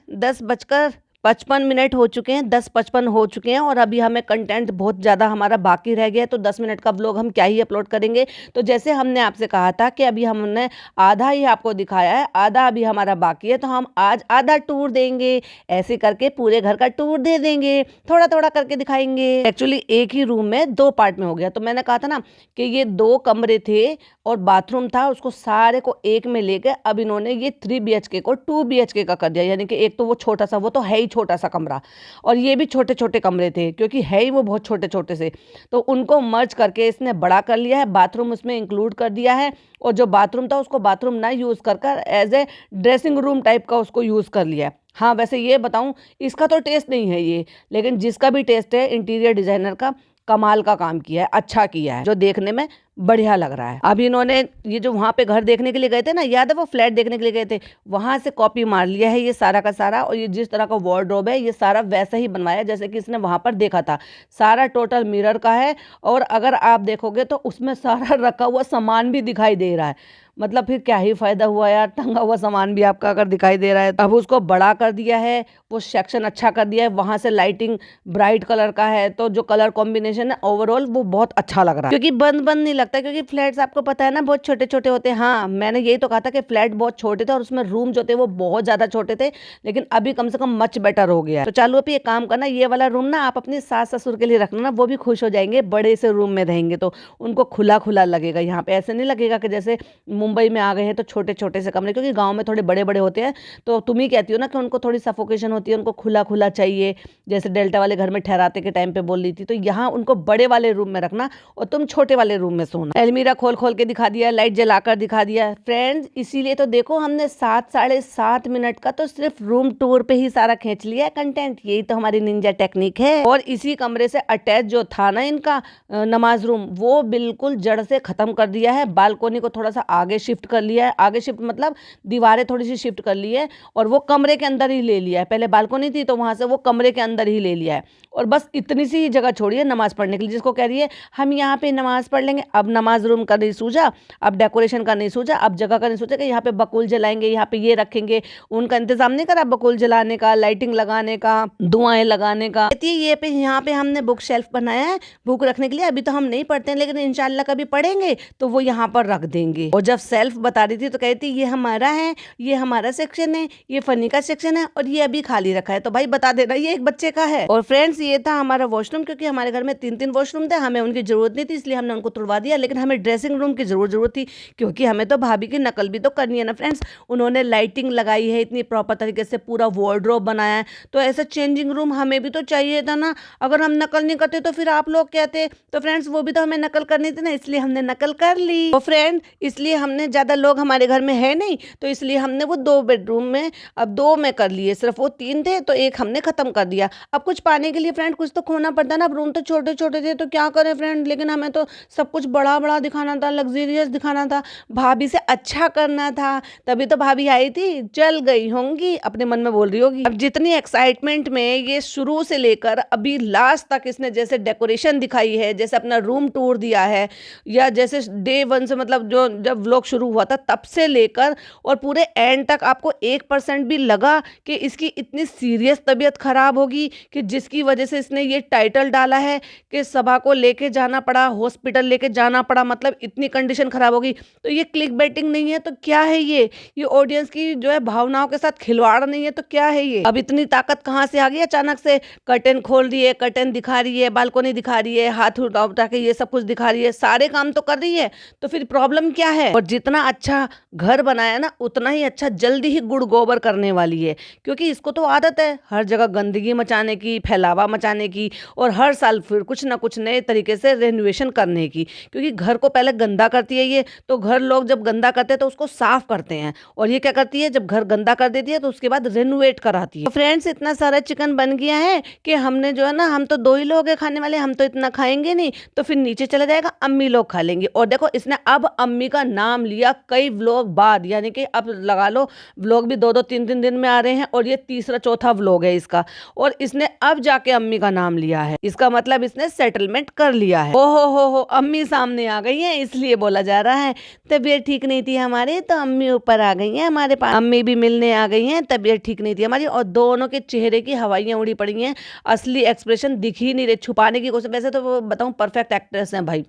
Speaker 1: 10:55 हो चुके हैं, 10:55 हो चुके हैं, और अभी हमें कंटेंट बहुत ज़्यादा हमारा बाकी रह गया है, तो 10 मिनट का व्लॉग हम क्या ही अपलोड करेंगे। तो जैसे हमने आपसे कहा था कि अभी हमने आधा ही आपको दिखाया है, आधा अभी हमारा बाकी है, तो हम आज आधा टूर देंगे, ऐसे करके पूरे घर का टूर दे देंगे, थोड़ा थोड़ा करके दिखाएंगे। एक्चुअली एक ही रूम में 2 पार्ट में हो गया, तो मैंने कहा था ना कि ये 2 कमरे थे और बाथरूम था, उसको सारे को एक में लेके अब इन्होंने ये 3 BHK को 2 BHK का कर दिया। यानी कि एक तो वो छोटा सा, वो तो है ही छोटा सा कमरा, और ये भी छोटे छोटे कमरे थे, क्योंकि है ही वो बहुत छोटे छोटे से, तो उनको मर्ज करके इसने बड़ा कर लिया है, बाथरूम उसमें इंक्लूड कर दिया है, और जो बाथरूम था उसको बाथरूम ना यूज़ कर कर as a dressing room type का उसको यूज़ कर लिया है। हाँ, वैसे ये बताऊँ, इसका तो टेस्ट नहीं है ये, लेकिन जिसका भी टेस्ट है इंटीरियर डिज़ाइनर का, कमाल का काम किया है, अच्छा किया है, जो देखने में बढ़िया लग रहा है। अब इन्होंने ये जो वहाँ पे घर देखने के लिए गए थे ना, याद है वो फ्लैट देखने के लिए गए थे, वहाँ से कॉपी मार लिया है ये सारा का सारा, और ये जिस तरह का वार्डरोब है ये सारा वैसा ही बनवाया जैसे कि इसने वहाँ पर देखा था। सारा टोटल मिरर का है, और अगर आप देखोगे तो उसमें सारा रखा हुआ सामान भी दिखाई दे रहा है। मतलब फिर क्या ही फायदा हुआ यार, टंगा हुआ सामान भी आपका अगर दिखाई दे रहा है। अब उसको बड़ा कर दिया है, वो सेक्शन अच्छा कर दिया है, वहां से लाइटिंग ब्राइट कलर का है, तो जो कलर कॉम्बिनेशन है ओवरऑल वो बहुत अच्छा लग रहा है, क्योंकि बंद बंद नहीं लगता, क्योंकि फ्लैट्स आपको पता है ना बहुत छोटे छोटे होते हैं। हाँ, मैंने यही तो कहा था कि फ्लैट बहुत छोटे थे और उसमें रूम जो थे वो बहुत ज्यादा छोटे थे, लेकिन अभी कम से कम मच बेटर हो गया। तो चालू अभी एक काम करना, ये वाला रूम ना आप अपने सास ससुर के लिए रखना ना, वो भी खुश हो जाएंगे, बड़े से रूम में रहेंगे तो उनको खुला खुला लगेगा। यहाँ पे ऐसे नहीं लगेगा कि जैसे मुंबई में आ गए हैं तो छोटे छोटे से कमरे, क्योंकि गांव में थोड़े बड़े बड़े होते हैं, तो तुम ही कहती हो ना कि उनको थोड़ी सफोकेशन होती है, उनको खुला खुला चाहिए, जैसे डेल्टा वाले घर में ठहराते के टाइम पे बोल रही थी। तो यहाँ उनको बड़े वाले रूम में रखना और तुम छोटे वाले रूम में सोना। अलमीरा खोल खोल के दिखा दिया, लाइट जलाकर दिखा दिया फ्रेंड्स। इसीलिए तो देखो हमने 7-7.5 मिनट का तो सिर्फ रूम टूर पे ही सारा खींच लिया कंटेंट। यही तो हमारी निंजा टेक्निक है। और इसी कमरे से अटैच जो था ना इनका नमाज रूम, वो बिल्कुल जड़ से खत्म कर दिया है। बालकोनी को थोड़ा सा आगे आगे शिफ्ट कर लिया है। आगे शिफ्ट मतलब दीवारें थोड़ी सी शिफ्ट कर ली है और वो कमरे के अंदर ही ले लिया है। पहले बालकनी थी तो वहाँ से वो कमरे के अंदर ही ले लिया है और बस इतनी सी ही जगह छोड़ी है नमाज़ पढ़ने के लिए, जिसको कह रही है हम यहाँ पे नमाज़ पढ़ लेंगे। अब नमाज रूम का नहीं सूझा, अब डेकोरेशन का नहीं सूझा, अब जगह का नहीं सोचा कि यहाँ पे बकुल जलाएंगे, यहाँ पे ये रखेंगे। उनका इंतजाम नहीं करा बकुल जलाने का, लाइटिंग लगाने का, दुआएं लगाने का। कहती है ये पे यहाँ पे हमने बुक शेल्फ बनाया है बुक रखने के लिए, अभी तो हम नहीं पढ़ते हैं लेकिन इंशाल्लाह कभी पढ़ेंगे तो वो यहाँ पर रख देंगे। और जब सेल्फ बता रही थी तो कहती ये हमारा है, ये हमारा सेक्शन है, ये फनी का सेक्शन है और ये अभी खाली रखा है। तो भाई बता देना ये एक बच्चे का है। और फ्रेंड्स ये था हमारा वॉशरूम, क्योंकि हमारे घर में 3-3 वॉशरूम थे, हमें उनकी जरूरत नहीं थी इसलिए हमने उनको तुड़वा दिया। लेकिन हमें ड्रेसिंग रूम की जरूरत थी क्योंकि हमें तो भाभी की नकल भी तो करनी है ना फ्रेंड्स। उन्होंने लाइटिंग लगाई है इतनी प्रॉपर तरीके से, पूरा वार्डरोब बनाया है, तो ऐसा चेंजिंग रूम हमें भी तो चाहिए था ना। अगर हम नकल नहीं करते तो फिर आप लोग कहते। तो फ्रेंड्स वो भी तो हमें नकल करनी थी ना, इसलिए हमने नकल कर ली। तो फ्रेंड इसलिए हमने ज़्यादा लोग हमारे घर में है नहीं तो इसलिए हमने वो 2 बेडरूम में अब 2 में कर लिए। सिर्फ वो 3 थे तो एक हमने खत्म कर दिया। अब कुछ पाने के लिए फ्रेंड कुछ तो खोना पड़ता ना। अब रूम तो छोटे छोटे थे तो क्या करें फ्रेंड, लेकिन हमें तो सब कुछ बड़ा बड़ा दिखाना था, लग्जरियस दिखाना था, भाभी से अच्छा करना था। तभी तो भाभी आई थी, चल गई होंगी अपने मन में बोल रही होगी। अब जितनी एक्साइटमेंट में ये शुरू से लेकर अभी लास्ट तक इसने जैसे डेकोरेशन दिखाई है, जैसे अपना रूम टूर दिया है, या जैसे डे 1 से मतलब जो जब व्लॉग शुरू हुआ था तब से लेकर और पूरे एंड तक आपको 1% भी लगा कि इसकी इतनी सीरियस तबीयत खराब होगी कि जिसकी वजह से इसने ये टाइटल डाला है कि सभा को लेके जाना पड़ा, हॉस्पिटल लेके जाना पड़ा, मतलब इतनी कंडीशन खराब होगी। तो ये क्लिक बेटिंग नहीं है तो क्या है ये ऑडियंस की जो है भावनाओं के साथ खिलवाड़ नहीं है तो क्या है ये। अब इतनी ताकत कहाँ से आ गई अचानक से। कर्टन खोल रही है, कर्टन दिखा रही है, बालकोनी दिखा रही है, हाथ उठा के ये सब कुछ दिखा रही है, सारे काम तो कर रही है, तो फिर प्रॉब्लम क्या है। और जितना अच्छा घर बनाया ना उतना ही अच्छा जल्दी ही गुड़ गोबर करने वाली है, क्योंकि इसको तो आदत है हर जगह गंदगी मचाने की, फैलावा मचाने की, और हर साल फिर कुछ ना कुछ नए तरीके से रेनोवेशन करने की। क्योंकि घर को पहले गंदा करती है ये, तो घर लोग जब गंदा करते हैं तो उसको साफ करते हैं, और ये क्या करती है जब घर गंदा कर देती है तो उसके बाद रेनोवेट कराती है। तो फ्रेंड्स इतना सारा चिकन बन गया है कि हमने जो है ना, हम तो 2 ही लोग हैं खाने वाले, हम तो इतना खाएंगे नहीं, तो फिर नीचे चला जाएगा, अम्मी लोग खा लेंगे। और देखो इसने अब अम्मी का नाम लिया कई व्लॉग बाद, यानी कि अब लगा लो व्लॉग भी 2-2 3-3 दिन में आ रहे हैं और ये तीसरा चौथा व्लॉग है इसका, और इसने अब जाके अम्मी का नाम लिया है। इसका मतलब इसने सेटलमेंट कर लिया है। ओहो हो अम्मी सामने आ गई है, इसलिए बोला जा रहा है। तबीयत ठीक नहीं थी हमारी तो अम्मी ऊपर आ गई हैं हमारे पास, अम्मी भी मिलने आ गई हैं। तबीयत ठीक नहीं थी हमारी और दोनों के चेहरे की हवाइयाँ उड़ी पड़ी हैं, असली एक्सप्रेशन दिख ही नहीं रहे, छुपाने की कोशिश। वैसे तो वो बताऊं परफेक्ट एक्ट्रेस हैं भाई,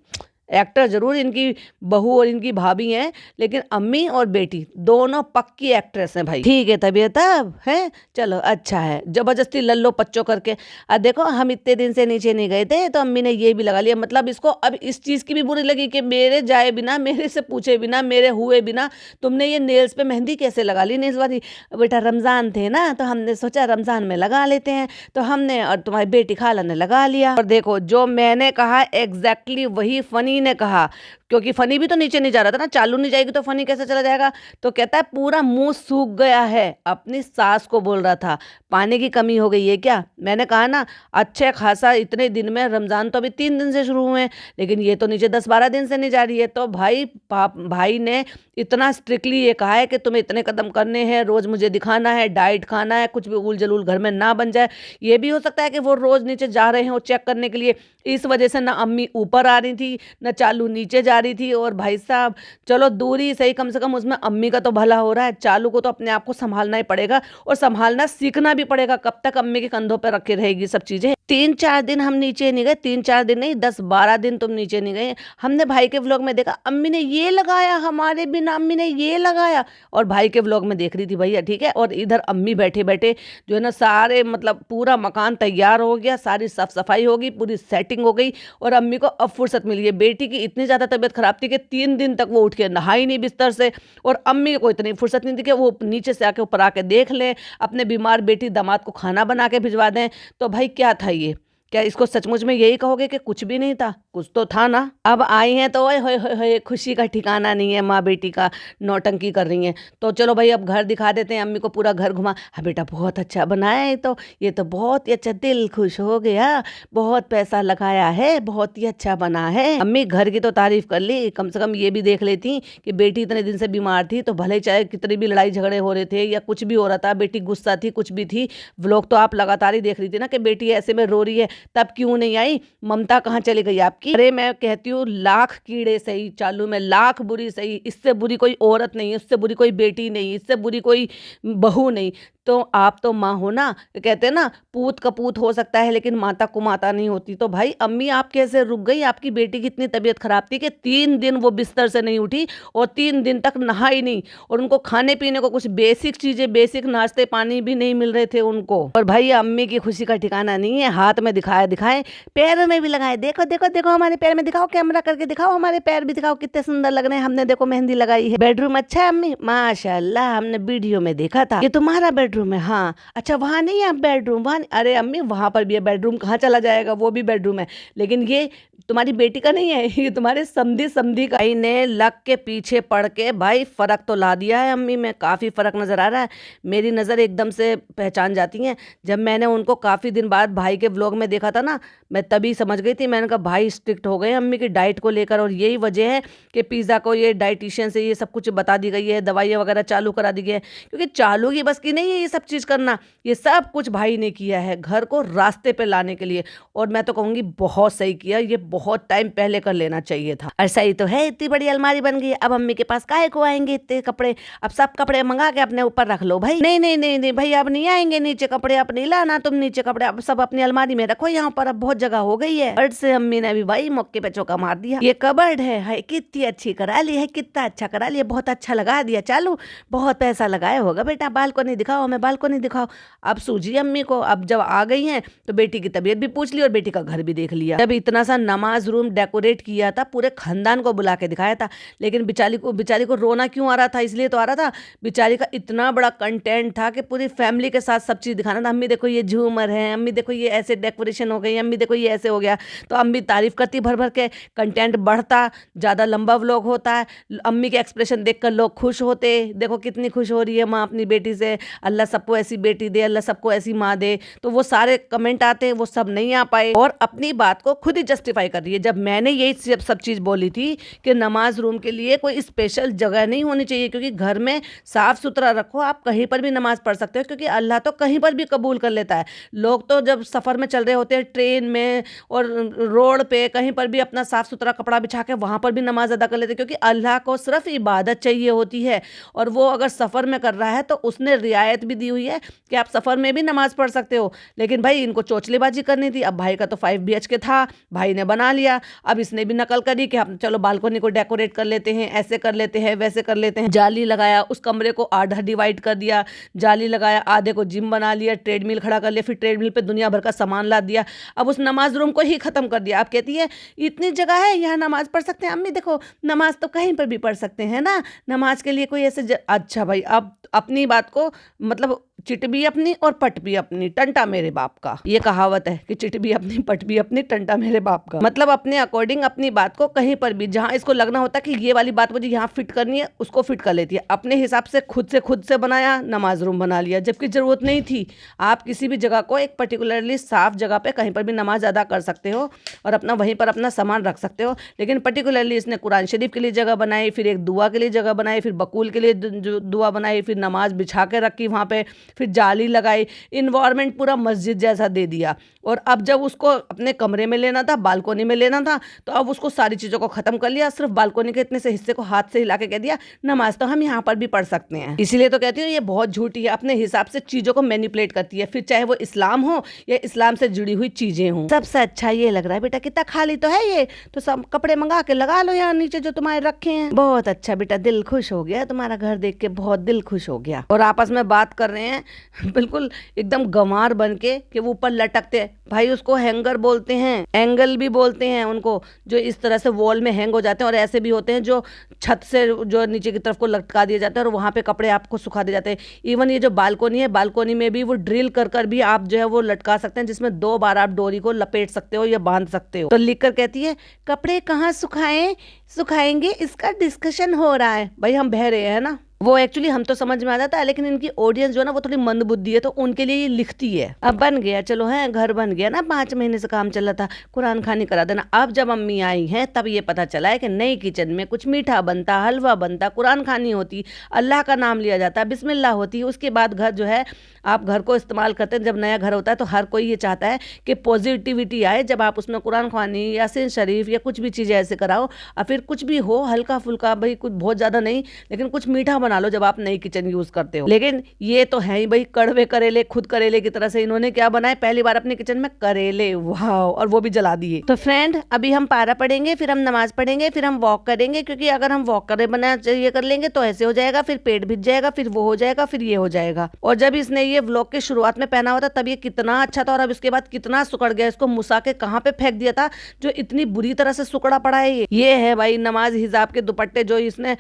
Speaker 1: एक्टर जरूर इनकी बहू और इनकी भाभी हैं, लेकिन अम्मी और बेटी दोनों पक्की एक्ट्रेस हैं भाई। ठीक है तबीयत अब है, चलो अच्छा है, जबरदस्ती लल्लो पच्चो करके। अब देखो हम इतने दिन से नीचे नहीं गए थे तो अम्मी ने ये भी लगा लिया, मतलब इसको अब इस चीज़ की भी बुरी लगी कि मेरे जाए बिना, मेरे से पूछे बिना, मेरे हुए बिना तुमने ये नेल्स पे मेहंदी कैसे लगा ली नेल्स वाली। बेटा रमज़ान थे ना तो हमने सोचा रमज़ान में लगा लेते हैं, तो हमने और तुम्हारी बेटी खाला ने लगा लिया। और देखो जो मैंने कहा एग्जैक्टली वही फनी ने कहा, क्योंकि फनी भी तो नीचे नहीं जा रहा था ना, चालू नहीं जाएगी तो फनी कैसे चला जाएगा। तो कहता है पूरा मुंह सूख गया है, अपनी सास को बोल रहा था पानी की कमी हो गई है क्या। मैंने कहा ना अच्छे खासा इतने दिन में, रमज़ान तो अभी 3 दिन से शुरू हुए हैं लेकिन ये तो नीचे 10-12 दिन से नहीं जा रही है। तो भाई ने इतना स्ट्रिक्टली ये कहा है कि तुम्हें इतने कदम करने हैं, रोज़ मुझे दिखाना है, डाइट खाना है, कुछ भी उल जलूल घर में ना बन जाए। ये भी हो सकता है कि वो रोज़ नीचे जा रहे हो चेक करने के लिए, इस वजह से ना अम्मी ऊपर आ रही थी ना चालू नीचे जा रही थी। और भाई साहब चलो दूरी सही, कम से कम उसमें अम्मी का तो भला हो रहा है, चालू को तो अपने आप को संभालना ही पड़ेगा और संभालना सीखना भी पड़ेगा। कब तक अम्मी के कंधों पर रखे रहेगी सब चीज़ें। 3-4 दिन हम नीचे नहीं गए, 3-4 दिन नहीं 10-12 दिन तुम नीचे नहीं गए। हमने भाई के व्लॉग में देखा अम्मी ने ये लगाया, हमारे बिना अम्मी ने ये लगाया, और भाई के व्लॉग में देख रही थी भैया, ठीक है। और इधर अम्मी बैठे बैठे जो है ना सारे मतलब पूरा मकान तैयार हो गया, सारी साफ सफाई होगी, पूरी सेटिंग हो गई, और अम्मी को अब फुर्सत मिली है। बेटी की इतनी ज़्यादा तबीयत खराब थी कि 3 दिन तक वो उठ के नहाई नहीं बिस्तर से, और अम्मी को इतनी फुर्सत नहीं थी कि वो नीचे से आके ऊपर आके देख लें, अपने बीमार बेटी दामाद को खाना बना के भिजवा दें। तो भाई क्या था ये, क्या इसको सचमुच में यही कहोगे कि कुछ भी नहीं था? कुछ तो था ना। अब आई हैं तो ओए होए होए होए, खुशी का ठिकाना नहीं है, माँ बेटी का नौटंकी कर रही हैं। तो चलो भाई अब घर दिखा देते हैं, अम्मी को पूरा घर घुमा। हाँ बेटा बहुत अच्छा बनाया है, तो ये तो बहुत ही अच्छा, दिल खुश हो गया, बहुत पैसा लगाया है, बहुत ही अच्छा बना है। अम्मी घर की तो तारीफ कर ली, कम से कम ये भी देख लेती कि बेटी इतने दिन से बीमार थी, तो भले चाहे कितनी भी लड़ाई झगड़े हो रहे थे या कुछ भी हो रहा था, बेटी गुस्सा थी, कुछ भी थी, व्लॉग तो आप लगातार ही देख रही थी ना कि बेटी ऐसे में रो रही है, तब क्यों नहीं आई? ममता कहाँ चली गई आपकी? अरे मैं कहती हूँ लाख कीड़े सही चालू में, लाख बुरी सही, इससे बुरी कोई औरत नहीं है, इससे बुरी कोई बेटी नहीं, इससे बुरी कोई बहू नहीं। तो आप तो माँ हो ना, कहते हैं ना पूत कपूत हो सकता है लेकिन माता को माता नहीं होती। तो भाई अम्मी आप कैसे रुक गई? आपकी बेटी की इतनी तबीयत खराब थी कि 3 दिन वो बिस्तर से नहीं उठी और 3 दिन तक नहाई नहीं, और उनको खाने पीने को कुछ बेसिक चीजें, बेसिक नाश्ते पानी भी नहीं मिल रहे थे उनको। और भाई अम्मी की खुशी का ठिकाना नहीं है, हाथ में दिखाए दिखाए, पैरों में भी लगाए, देखो देखो देखो हमारे पैर में दिखाओ, कैमरा करके दिखाओ, हमारे पैर भी दिखाओ कितने सुंदर लग रहे हैं, हमने देखो मेहंदी लगाई है। बेडरूम अच्छा है अम्मी? माशाल्लाह, हमने वीडियो में देखा था, ये तुम्हारा बेडरूम है? हाँ अच्छा, वहां नहीं है बेडरूम? वहां? अरे अम्मी वहां पर भी है बेडरूम, कहाँ चला जाएगा, वो भी बेडरूम है, लेकिन ये तुम्हारी बेटी का नहीं है, ये तुम्हारे समधी समधी का। भाई ने लग के पीछे पड़ के भाई फर्क तो ला दिया है अम्मी में, काफी फर्क नजर आ रहा है। मेरी नजर एकदम से पहचान जाती है। जब मैंने उनको काफी दिन बाद भाई के व्लॉग में देखा था ना, मैं तभी समझ गई थी। मैंने कहा भाई स्ट्रिक्ट हो गए अम्मी की डाइट को लेकर, और यही वजह है कि पिज्जा को ये डाइटिशियन से ये सब कुछ बता दी गई है, दवाइयाँ वगैरह चालू करा दी गई है, क्योंकि चालू की बस की नहीं है ये सब चीज करना, ये सब कुछ भाई ने किया है घर को रास्ते पे लाने के लिए। और मैं तो कहूंगी बहुत सही किया, ये बहुत टाइम पहले कर लेना चाहिए था। और सही तो है, इतनी बड़ी अलमारी बन गई, अब अम्मी के पास काहे को आएंगे इतने कपड़े? अब सब कपड़े मंगा के अपने ऊपर रख लो भाई। नहीं नहीं नहीं नहीं भाई, अब नहीं आएंगे नीचे कपड़े, अब नहीं लाना तुम नीचे कपड़े, अब सब अपनी अलमारी में रखो, यहाँ पर अब बहुत जगह हो गई है। बर्ड से अम्मी ने भी भाई मौके पे चौका मार दिया, ये कबर्ड है कितनी अच्छी करा ली है, कितना अच्छा करा लिया, बहुत अच्छा लगा दिया, चालू बहुत पैसा लगाया होगा बेटा, बालकनी दिखाओ हमें, बालकनी दिखाओ। अब सूझी अम्मी को, अब जब आ गई हैं तो बेटी की तबीयत भी पूछ ली और बेटी का घर भी देख लिया। जब इतना सा नमाज रूम डेकोरेट किया था, पूरे खानदान को बुला के दिखाया था, लेकिन बेचारी को रोना क्यों आ रहा था? इसलिए तो आ रहा था, बेचारी का इतना बड़ा कंटेंट था कि पूरी फैमिली के साथ सब चीज दिखाना था। अम्मी देखो ये झूमर है, अम्मी देखो ये ऐसे डेकोरेशन हो गई, अम्मी देखो ये ऐसे हो गया, तो अम्मी तारीफ करती भर भर के, कंटेंट बढ़ता, ज्यादा लंबा व्लॉग होता है, अम्मी के एक्सप्रेशन देखकर लोग खुश होते, देखो कितनी खुश हो रही है माँ अपनी बेटी से, अल्लाह सबको ऐसी बेटी दे, अल्लाह सबको ऐसी माँ दे। तो वो सारे कमेंट आते हैं, वो सब नहीं आ पाए, और अपनी बात को खुद ही जस्टिफाई कर रही है। जब मैंने यही सब चीज बोली थी कि नमाज रूम के लिए कोई स्पेशल जगह नहीं होनी चाहिए, क्योंकि घर में साफ सुथरा रखो, आप कहीं पर भी नमाज पढ़ सकते हो, क्योंकि अल्लाह तो कहीं पर भी कबूल कर लेता है। लोग तो जब सफर में चल रहे होते हैं, ट्रेन में और रोड पे कहीं पर भी अपना साफ सुथरा कपड़ा बिछा के वहां पर भी नमाज अदा कर लेते हैं, क्योंकि अल्लाह को सिर्फ इबादत चाहिए होती है। और वो अगर सफर में कर रहा है तो उसने रियायत भी दी हुई है कि आप सफर में भी नमाज पढ़ सकते हो। लेकिन भाई इनको चोचलेबाजी करनी थी। अब भाई का तो 5 BHK था, भाई ने बना लिया, अब इसने भी नकल करी कि हम चलो बालकनी को डेकोरेट कर लेते हैं, ऐसे कर लेते हैं, वैसे कर लेते हैं। जाली लगाया, उस कमरे को आधा डिवाइड कर दिया, जाली लगाया, आधे को जिम बना लिया, ट्रेडमिल खड़ा कर लिया, फिर ट्रेडमिल पे दुनिया भर का सामान ला दिया। अब उस नमाज रूम को ही खत्म कर दिया। अब कहती है इतनी जगह है यहाँ नमाज पढ़ सकते हैं। अम्मी देखो नमाज तो कहीं पर भी पढ़ सकते हैं ना, नमाज के लिए कोई ऐसे अच्छा भाई, अब अपनी बात को मतलब चिट भी अपनी और पट भी अपनी, टंटा मेरे बाप का। ये कहावत है कि चिट भी अपनी पट भी अपनी, टंटा मेरे बाप का। मतलब अपने अकॉर्डिंग अपनी बात को कहीं पर भी जहां इसको लगना होता है कि ये वाली बात मुझे यहाँ फिट करनी है, उसको फिट कर लेती है अपने हिसाब से। खुद से बनाया, नमाज रूम बना लिया, जबकि जरूरत नहीं थी। आप किसी भी जगह को एक पर्टिकुलरली साफ जगह पे कहीं पर भी नमाज अदा कर सकते हो और अपना वहीं पर अपना सामान रख सकते हो। लेकिन पर्टिकुलरली इसने कुरान शरीफ के लिए जगह बनाई, फिर एक दुआ के लिए जगह बनाई, फिर बकूल के लिए दुआ बनाई, फिर नमाज बिछा के रखी वहाँ पे, फिर जाली लगाई, इन्वायरमेंट पूरा मस्जिद जैसा दे दिया। और अब जब उसको अपने कमरे में लेना था, बालकोनी में लेना था, तो अब उसको सारी चीज़ों को ख़त्म कर लिया, सिर्फ बालकोनी के इतने से हिस्से को हाथ से हिला के कह दिया नमाज तो हम यहाँ पर भी पढ़ सकते हैं। इसीलिए तो कहती हूँ ये बहुत झूठी है, अपने हिसाब से चीज़ों को मैनिपुलेट करती है, फिर चाहे वो इस्लाम हो या इस्लाम से जुड़ी हुई चीज़ें हों। सबसे अच्छा ये लग रहा है बेटा, कितना खाली तो है ये, तो सब कपड़े मंगा के लगा लो यहाँ नीचे जो तुम्हारे रखे हैं। बहुत अच्छा बेटा, दिल खुश हो गया तुम्हारा घर देख के, बहुत दिल खुश हो गया। और आपस में बात कर रहे हैं हैं बिल्कुल एकदम गंवार बन के कि वो ऊपर लटकते हैं। भाई उसको हैंगर बोलते हैं, एंगल भी बोलते हैं उनको, जो इस तरह से वॉल में हैंग हो जाते हैं। और ऐसे भी होते हैं जो छत से जो नीचे की तरफ को लटका दिए जाते हैं और वहाँ पे कपड़े आपको सुखा दिए जाते हैं। इवन ये जो बालकोनी है, बालकोनी में भी वो ड्रिल कर कर भी आप जो है वो लटका सकते हैं, जिसमें 2 बार आप डोरी को लपेट सकते हो या बांध सकते हो। तो लिख कर कहती है कपड़े कहाँ सुखाएंगे, इसका डिस्कशन हो रहा है। भाई हम बह रहे हैं ना, वो एक्चुअली हम तो समझ में आ जाता है, लेकिन इनकी ऑडियंस जो है ना वो थोड़ी मंद बुद्धि है, तो उनके लिए ये लिखती है। अब बन गया, चलो है घर बन गया ना, 5 महीने से काम चल रहा था, कुरान खानी करा देना। अब जब अम्मी आई हैं तब ये पता चला है कि नई किचन में कुछ मीठा बनता, हलवा बनता, कुरान खानी होती, अल्लाह का नाम लिया जाता, बिस्मिल्लाह होती है। उसके बाद घर जो है आप घर को इस्तेमाल करते हैं। जब नया घर होता है तो हर कोई ये चाहता है कि पॉजिटिविटी आए, जब आप उसमें कुरान खानी, यासीन शरीफ या कुछ भी चीज़ें ऐसे कराओ, और फिर कुछ भी हो हल्का फुल्का, भाई कुछ बहुत ज़्यादा नहीं, लेकिन कुछ मीठा बना लो जब आप नई किचन यूज़ करते हो। लेकिन ये तो है ही भाई कड़वे करेले, खुद करेले की तरह से इन्होंने क्या बनाए, पहली बार अपनी किचन में करेले, वाह, और वो भी जला दिए। तो फ्रेंड अभी हम पारा पढ़ेंगे, फिर हम नमाज पढ़ेंगे, फिर हम वॉक करेंगे, क्योंकि अगर हम वॉक करे बना ये कर लेंगे तो ऐसे हो जाएगा, फिर पेट भिज जाएगा, फिर वो हो जाएगा, फिर ये हो जाएगा। और जब इसने ये व्लॉग के शुरुआत में पहना हुआ था तब ये कितना अच्छा था, और अब इसके बाद कितना सुकड़ गया, इसको मुसा के कहाँ पे फेंक दिया था जो इतनी बुरी तरह से सुकड़ा पड़ा है। ये है भाई नमाज हिजाब के दुपट्टे जो इसने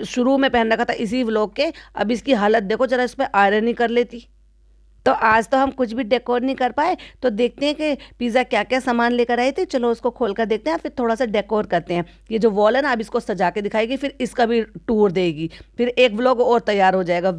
Speaker 1: शुरू में पहन रखा था इसी व्लॉग के। अब इसकी हालत देखो जरा, इस पे आयरन ही कर लेती। तो आज तो हम कुछ भी डेकोर नहीं कर पाए, तो देखते हैं कि पिज़्ज़ा क्या क्या सामान लेकर आए थे। चलो उसको खोल कर देखते हैं, फिर थोड़ा सा डेकोर करते हैं। ये जो वॉल है ना, अब इसको सजा के दिखाएगी, फिर इसका भी टूर देगी, फिर एक व्लॉग और तैयार हो जाएगा।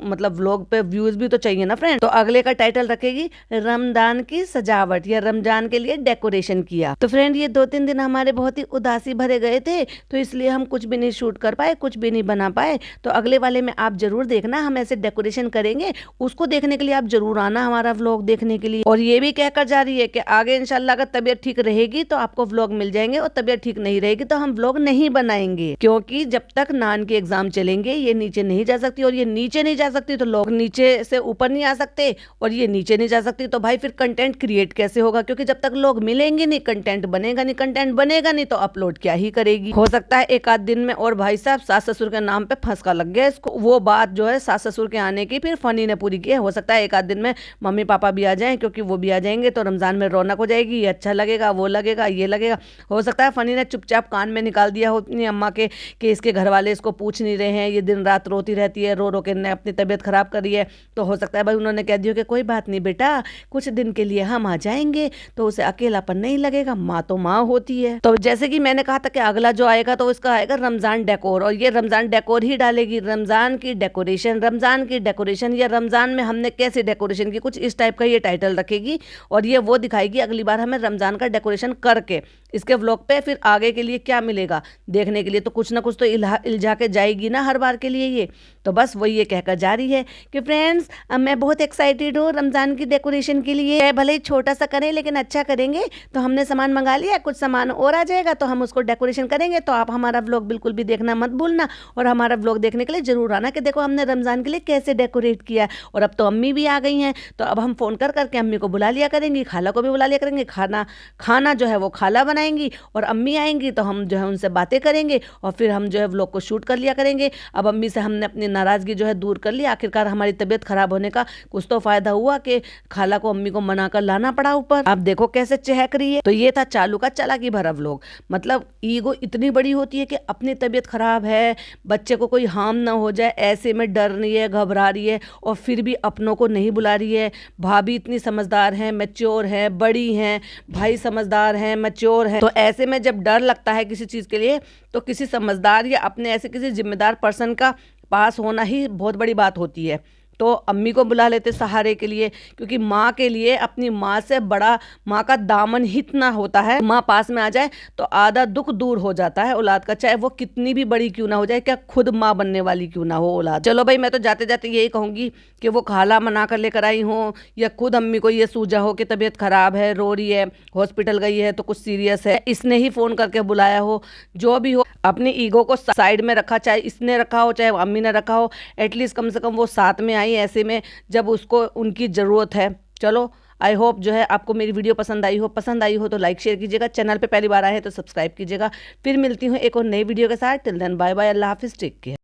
Speaker 1: मतलब व्लॉग पे व्यूज़ भी तो चाहिए ना फ्रेंड। तो अगले का टाइटल रखेगी रमजान की सजावट, या रमजान के लिए डेकोरेशन किया। तो फ्रेंड ये 2-3 दिन हमारे बहुत ही उदासी भरे गए थे, तो इसलिए हम कुछ भी नहीं शूट कर पाए, कुछ भी नहीं बना पाए। तो अगले वाले में आप जरूर देखना, हम ऐसे डेकोरेशन करेंगे, उसको देखने के लिए आप जरूर आना हमारा व्लॉग देखने के लिए। और ये भी कहकर जा रही है कि आगे इंशाल्लाह अगर तबीयत ठीक रहेगी तो आपको व्लॉग मिल जाएंगे, और तबीयत ठीक नहीं रहेगी तो हम व्लॉग नहीं बनाएंगे, क्योंकि जब तक नान के एग्जाम चलेंगे ये नीचे नहीं जा सकती, और ये नीचे नहीं जा सकती तो लोग नीचे से ऊपर नहीं आ सकते, और ये नीचे नहीं जा सकती तो भाई फिर कंटेंट क्रिएट कैसे होगा, क्योंकि जब तक लोग मिलेंगे नहीं कंटेंट बनेगा नहीं, कंटेंट बनेगा नहीं तो अपलोड क्या ही करेगी। हो सकता है एक आध दिन में। और भाई साहब सास ससुर के नाम पे फंसका लग गया इसको, वो बात जो है सास ससुर के आने की फिर फनी ने पूरी की है। हो सकता है एक आध दिन में मम्मी पापा भी आ जाएं, क्योंकि वो भी आ जाएंगे तो रमजान में रौनक हो जाएगी, ये अच्छा लगेगा, वो लगेगा, ये लगेगा। हो सकता है फनी ने चुपचाप कान में निकाल दिया हो अपनी अम्मा के कि इसके घर वाले इसको पूछ नहीं रहे हैं, ये दिन रात रोती रहती है, रो रो के ने अपनी तबीयत खराब करी है। तो हो सकता है भाई उन्होंने कह दिया कि कोई बात नहीं बेटा, कुछ दिन के लिए हम आ जाएंगे तो उसे अकेलापन नहीं लगेगा, माँ तो माँ होती है। तो जैसे कि मैंने कहा था कि अगला जो आएगा तो इसका आएगा रमजान डेकोर, और ये रमजान डेकोर ही डालेगी, रमजान की डेकोरेशन, रमजान की डेकोरेशन, या रमजान में हमने कैसे डेकोरेशन की, कुछ इस टाइप का ये टाइटल रखेगी। और ये वो दिखाएगी अगली बार हमें रमजान का डेकोरेशन करके इसके व्लॉग पे। फिर आगे के लिए क्या मिलेगा देखने के लिए, तो कुछ ना कुछ तो इल्झा के जाएगी ना हर बार के लिए ये। तो बस वही ये कहकर जा रही है कि फ्रेंड्स मैं बहुत एक्साइटेड हूँ रमजान की डेकोरेशन के लिए, भले ही छोटा सा करें लेकिन अच्छा करेंगे। तो हमने सामान मंगा लिया, कुछ सामान और आ जाएगा तो हम उसको डेकोरेशन करेंगे। तो आप हमारा व्लॉग बिल्कुल भी देखना मत भूलना, और हमारा व्लॉग देखने के लिए जरूर आना कि देखो हमने रमजान के लिए कैसे डेकोरेट किया। और अब तो अम्मी भी आ गई हैं, तो अब हम फोन कर करके अम्मी को बुला लिया करेंगी, खाला को भी बुला लिया करेंगे। खाना जो है वो खाला बनाएंगी, और अम्मी आएंगी तो हम जो है उनसे बातें करेंगे, और फिर हम जो है व्लॉग को शूट कर लिया करेंगे। अब अम्मी से हमने अपनी नाराज़गी जो है दूर कर ली। आखिरकार हमारी तबीयत खराब होने का कुछ तो फायदा हुआ कि खाला को अम्मी को मना कर लाना पड़ा ऊपर। अब देखो कैसे चहक रही है। तो ये था चालू का चालाकी भरा व्लॉग। मतलब ईगो इतनी बड़ी होती है कि अपनी तबीयत खराब है, बच्चे को कोई हार्म ना हो जाए, ऐसे में डर रही है, घबरा रही है, और फिर भी अपनों को नहीं बुला रही है। भाभी इतनी समझदार हैं, मैच्योर हैं, बड़ी हैं, भाई समझदार हैं, मैच्योर हैं। तो ऐसे में जब डर लगता है किसी चीज़ के लिए, तो किसी समझदार या अपने ऐसे किसी जिम्मेदार पर्सन का पास होना ही बहुत बड़ी बात होती है। तो अम्मी को बुला लेते सहारे के लिए, क्योंकि माँ के लिए अपनी माँ से बड़ा माँ का दामन ही इतना होता है। माँ पास में आ जाए तो आधा दुख दूर हो जाता है औलाद का, चाहे वो कितनी भी बड़ी क्यों ना हो जाए, क्या खुद माँ बनने वाली क्यों ना हो औलाद। चलो भाई मैं तो जाते जाते यही कहूँगी कि वो खाला मना कर लेकर आई हो, या खुद अम्मी को ये सूझा हो कि तबीयत खराब है, रो रही है, हॉस्पिटल गई है तो कुछ सीरियस है, इसने ही फ़ोन करके बुलाया हो, जो भी हो, अपनी ईगो को साइड में रखा, चाहे इसने रखा हो चाहे अम्मी ने रखा हो, एटलीस्ट कम से कम वो साथ में आई ऐसे में जब उसको उनकी ज़रूरत है। चलो आई होप जो है आपको मेरी वीडियो पसंद आई हो तो लाइक शेयर कीजिएगा, चैनल पे पहली बार आए हैं तो सब्सक्राइब कीजिएगा। फिर मिलती हूँ एक और नई वीडियो के साथ। टिल देन बाय बाय, अल्लाह हाफिज़, टेक केयर।